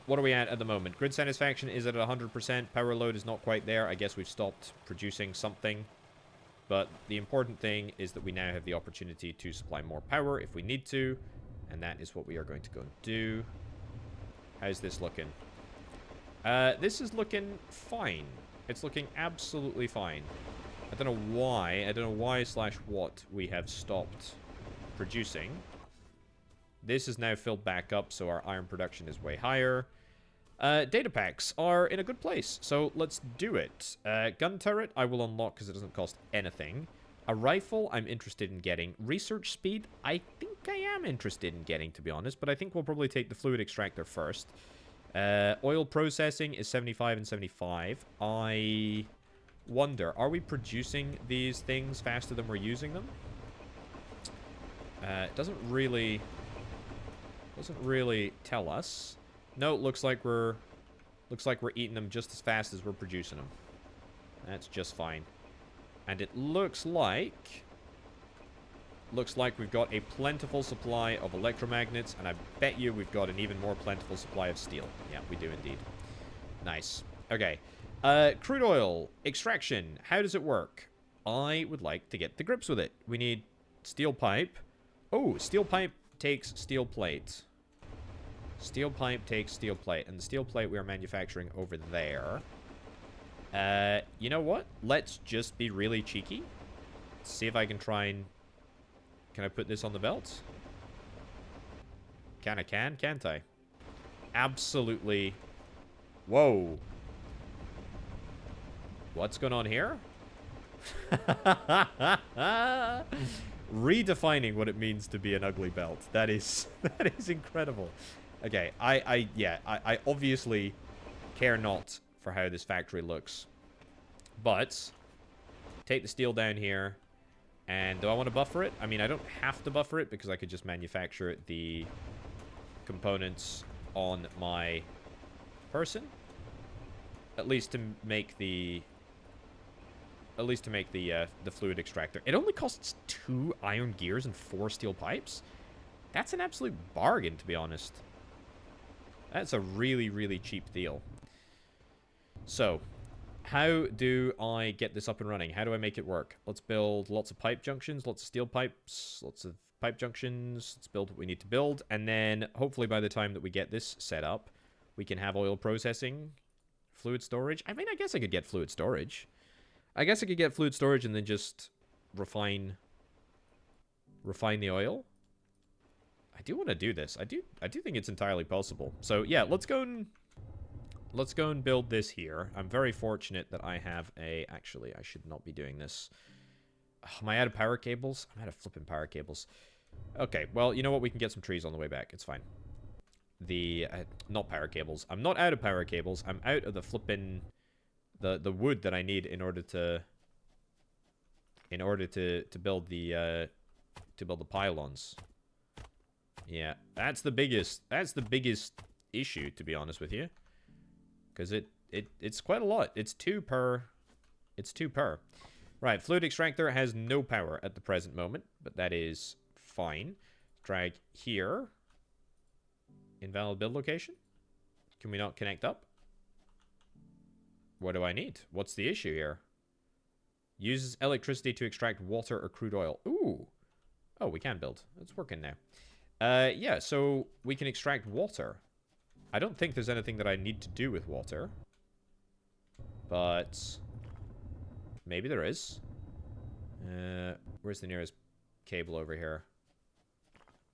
what are we at the moment? Grid satisfaction is at 100%. Power load is not quite there. I guess we've stopped producing something. But the important thing is that we now have the opportunity to supply more power if we need to. And that is what we are going to go and do. How's this looking? This is looking fine. It's looking absolutely fine. I don't know why. I don't know why / what we have stopped producing. This is now filled back up, so our iron production is way higher. Data packs are in a good place, so let's do it. Gun turret, I will unlock because it doesn't cost anything. A rifle, I'm interested in getting. Research speed, I think I am interested in getting, to be honest, but I think we'll probably take the fluid extractor first. Oil processing is 75 and 75. I wonder, are we producing these things faster than we're using them? It doesn't really tell us. No, it looks like we're eating them just as fast as we're producing them. That's just fine. And it looks like we've got a plentiful supply of electromagnets, and I bet you we've got an even more plentiful supply of steel. Yeah, we do indeed. Nice. Okay. Crude oil extraction. How does it work? I would like to get to grips with it. We need steel pipe. Oh, steel pipe takes steel plate. Steel pipe takes steel plate. And the steel plate we are manufacturing over there. You know what? Let's just be really cheeky. See if I can try and... Can I put this on the belt? Can't I? Absolutely. Whoa. What's going on here? Redefining what it means to be an ugly belt. That is incredible. Okay, I obviously care not for how this factory looks. But take the steel down here. And do I want to buffer it? I mean, I don't have to buffer it because I could just manufacture the components on my person. At least to make the fluid extractor. It only costs 2 iron gears and 4 steel pipes. That's an absolute bargain, to be honest. That's a really, really cheap deal. So, How do I get this up and running? How do I make it work? Let's build lots of pipe junctions, lots of steel pipes, lots of pipe junctions. Let's build what we need to build. And then hopefully by the time that we get this set up, we can have oil processing, fluid storage. I mean, I guess I could get fluid storage. I guess I could get fluid storage and then just refine the oil. I do want to do this. I do think it's entirely possible. So yeah, let's go and build this here. I'm very fortunate that I have a... Actually, I should not be doing this. Am I out of power cables? I'm out of flipping power cables. Okay, well, you know what? We can get some trees on the way back. It's fine. Not power cables. I'm not out of power cables. I'm out of the flipping... The wood that I need in order to build the pylons. Yeah, that's the biggest issue, to be honest with you. Because it's quite a lot. It's two per. Right, fluid extractor has no power at the present moment, but that is fine. Drag here. Invalid build location. Can we not connect up? What do I need? What's the issue here? Uses electricity to extract water or crude oil. Ooh. Oh, we can build. It's working now. Yeah, so we can extract water. I don't think there's anything that I need to do with water. But maybe there is. Where's the nearest cable over here?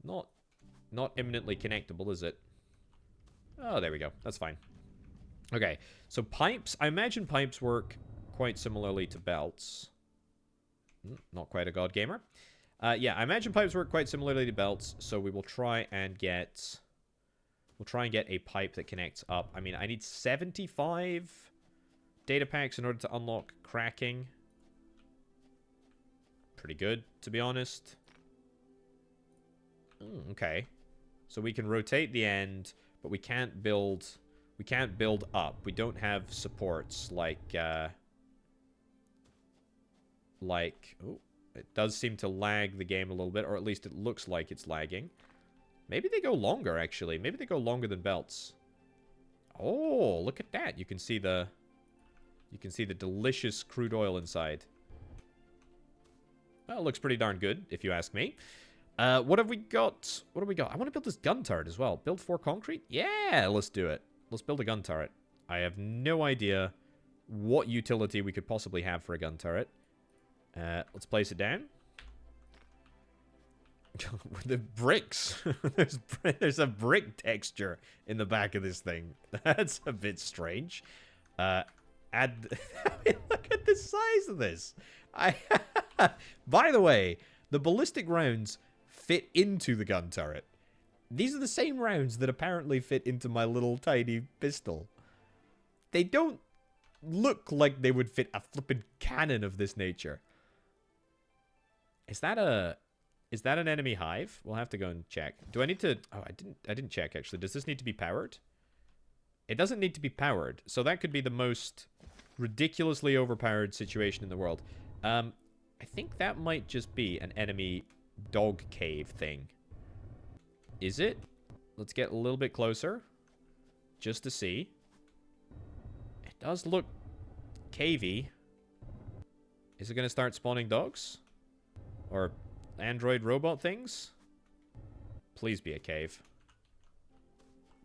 Not imminently connectable, is it? Oh, there we go. That's fine. Okay, so pipes. I imagine pipes work quite similarly to belts. Not quite a god gamer. Yeah, I imagine pipes work quite similarly to belts, so we will try and get... We'll try and get a pipe that connects up. I mean, I need 75 data packs in order to unlock cracking. Pretty good, to be honest. Okay. So we can rotate the end, but we can't build... We can't build up. We don't have supports like... Oh, it does seem to lag the game a little bit, or at least it looks like it's lagging. Maybe they go longer, actually. Maybe they go longer than belts. Oh, look at that. You can see the delicious crude oil inside. Well, it looks pretty darn good, if you ask me. What have we got? What do we got? I want to build this gun turret as well. Build 4 concrete? Yeah, let's do it. Let's build a gun turret. I have no idea what utility we could possibly have for a gun turret. Let's place it down. The bricks. There's a brick texture in the back of this thing. That's a bit strange. Look at the size of this. By the way, the ballistic rounds fit into the gun turret. These are the same rounds that apparently fit into my little tiny pistol. They don't look like they would fit a flippin' cannon of this nature. Is that an enemy hive? We'll have to go and check. Do I need to... Oh, I didn't check, actually. Does this need to be powered? It doesn't need to be powered. So that could be the most ridiculously overpowered situation in the world. I think that might just be an enemy dog cave thing. Is it? Let's get a little bit closer. Just to see. It does look cavey. Is it going to start spawning dogs? Or android robot things? Please be a cave.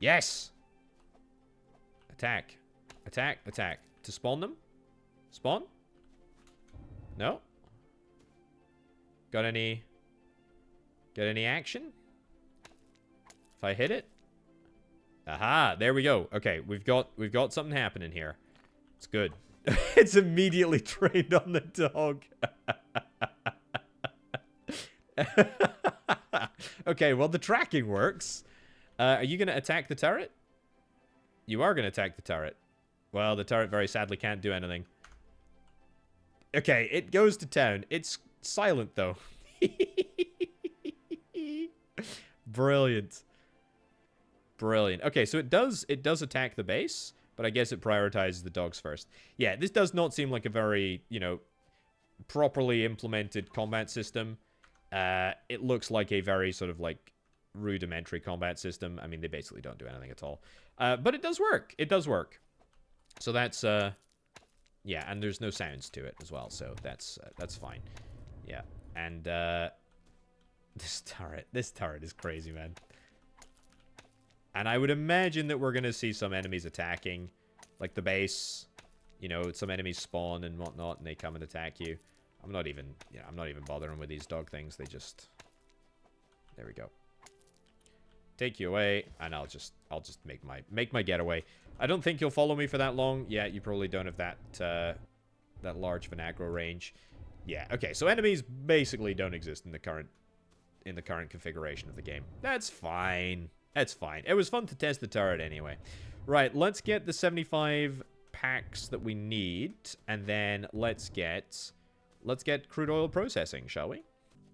Yes! Attack. Attack, attack. To spawn them? Spawn? No? Got any action? If I hit it? Aha, there we go. Okay, we've got something happening here. It's good. It's immediately trained on the dog. Okay, well, the tracking works. Are you going to attack the turret? You are going to attack the turret. Well, the turret very sadly can't do anything. Okay, it goes to town. It's silent, though. Brilliant. Brilliant. Okay, so it does attack the base, but I guess it prioritizes the dogs first. Yeah, this does not seem like a very, properly implemented combat system. It looks like a very sort of like rudimentary combat system. I mean, they basically don't do anything at all. But it does work. It does work. So that's, Yeah, and there's no sounds to it as well, so that's fine. Yeah, and this turret is crazy, man. And I would imagine that we're gonna see some enemies attacking, like the base. You know, some enemies spawn and whatnot, and they come and attack you. I'm not even bothering with these dog things. They just, there we go. Take you away, and I'll just make my getaway. I don't think you'll follow me for that long. Yeah, you probably don't have that large of an aggro range. Yeah, okay. So enemies basically don't exist in the current configuration of the game. That's fine. That's fine. It was fun to test the turret anyway. Right, let's get the 75 packs that we need, and then let's get crude oil processing, shall we?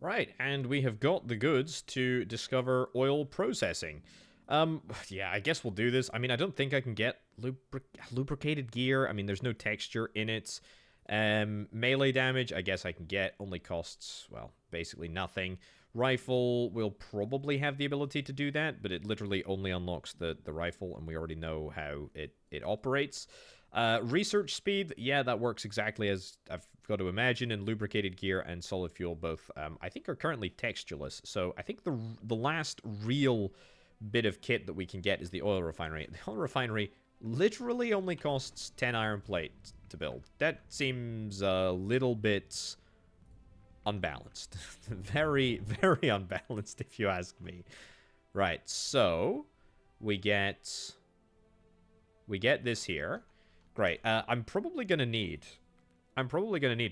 Right, and we have got the goods to discover oil processing. Yeah, I guess we'll do this. I mean, I don't think I can get lubricated gear. I mean, there's no texture in it. Melee damage, I guess I can get. Only costs, well, basically nothing. Rifle will probably have the ability to do that, but it literally only unlocks the rifle, and we already know how it operates. Research speed, yeah, that works exactly as I've got to imagine, and lubricated gear and solid fuel both, I think, are currently textureless. So I think the last real bit of kit that we can get is the oil refinery. The oil refinery literally only costs 10 iron plates to build. That seems a little bit unbalanced. Very, very unbalanced, if you ask me. Right, so we get this here. Great. I'm probably gonna need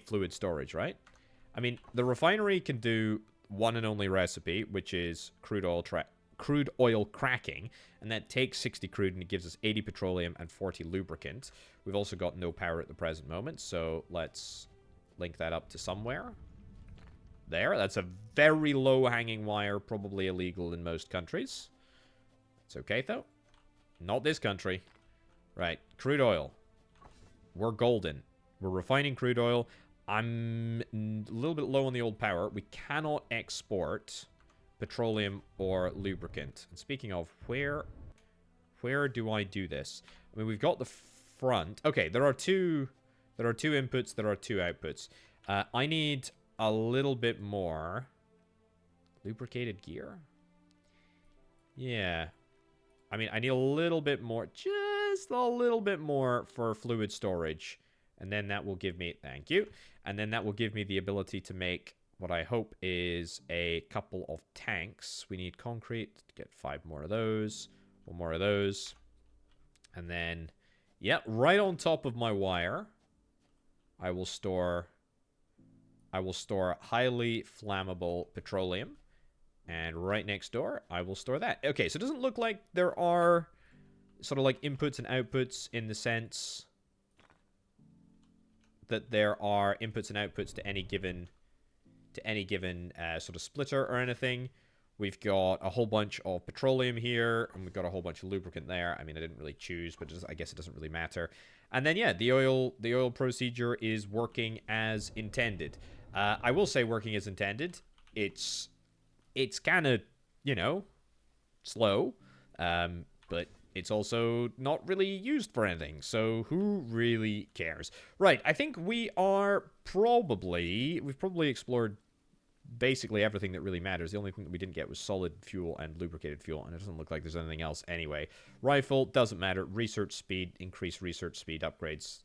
fluid storage, right? I mean, the refinery can do one and only recipe, which is crude oil cracking, and that takes 60 crude and it gives us 80 petroleum and 40 lubricant. We've also got no power at the present moment, so let's link that up to somewhere. There, that's a very low-hanging wire, probably illegal in most countries. It's okay, though. Not this country. Right, crude oil. We're golden. We're refining crude oil. I'm a little bit low on the old power. We cannot export petroleum or lubricant. And speaking of, where do I do this? I mean, we've got the front. Okay, there are two inputs, there are two outputs. I need a little bit more lubricated gear. Yeah. I mean, I need a little bit more, just a little bit more for fluid storage. And then that will give me, thank you. And then that will give me the ability to make what I hope is a couple of tanks. We need concrete to get 5 more of those, 1 more of those. And then, yep, right on top of my wire, I will store highly flammable petroleum. And right next door, I will store that. Okay, so it doesn't look like there are sort of like inputs and outputs in the sense that there are inputs and outputs to any given sort of splitter or anything. We've got a whole bunch of petroleum here, and we've got a whole bunch of lubricant there. I mean, I didn't really choose, but I guess it doesn't really matter. And then, yeah, the oil procedure is working as intended. I will say working as intended. It's kind of, you know, slow, but it's also not really used for anything, so who really cares? Right, I think we've probably explored basically everything that really matters. The only thing that we didn't get was solid fuel and lubricated fuel, and it doesn't look like there's anything else anyway. Rifle, doesn't matter. Research speed, increased research speed upgrades,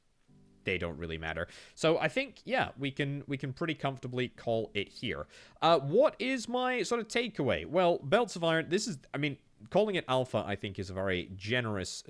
they don't really matter. So I think, yeah, we can pretty comfortably call it here. What is my sort of takeaway? Well, Belts of Iron, this is, I mean, calling it alpha, I think, is a very generous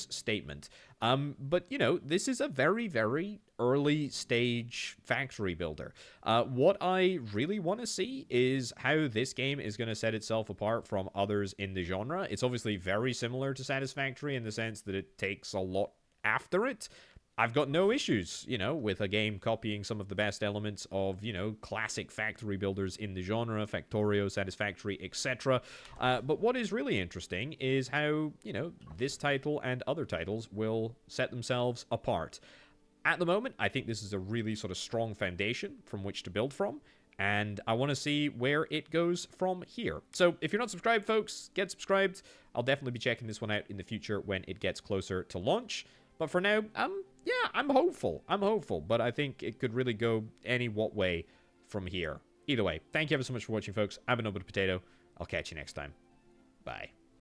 statement. But, you know, this is a very, very early stage factory builder. What I really want to see is how this game is going to set itself apart from others in the genre. It's obviously very similar to Satisfactory in the sense that it takes a lot after it. I've got no issues, you know, with a game copying some of the best elements of, you know, classic factory builders in the genre, Factorio, Satisfactory, etc. But what is really interesting is how, you know, this title and other titles will set themselves apart. At the moment, I think this is a really sort of strong foundation from which to build from, and I want to see where it goes from here. So if you're not subscribed, folks, get subscribed. I'll definitely be checking this one out in the future when it gets closer to launch. But for now, yeah, I'm hopeful. I'm hopeful, but I think it could really go any what way from here. Either way, thank you ever so much for watching, folks. I've been Orbital Potato. I'll catch you next time. Bye.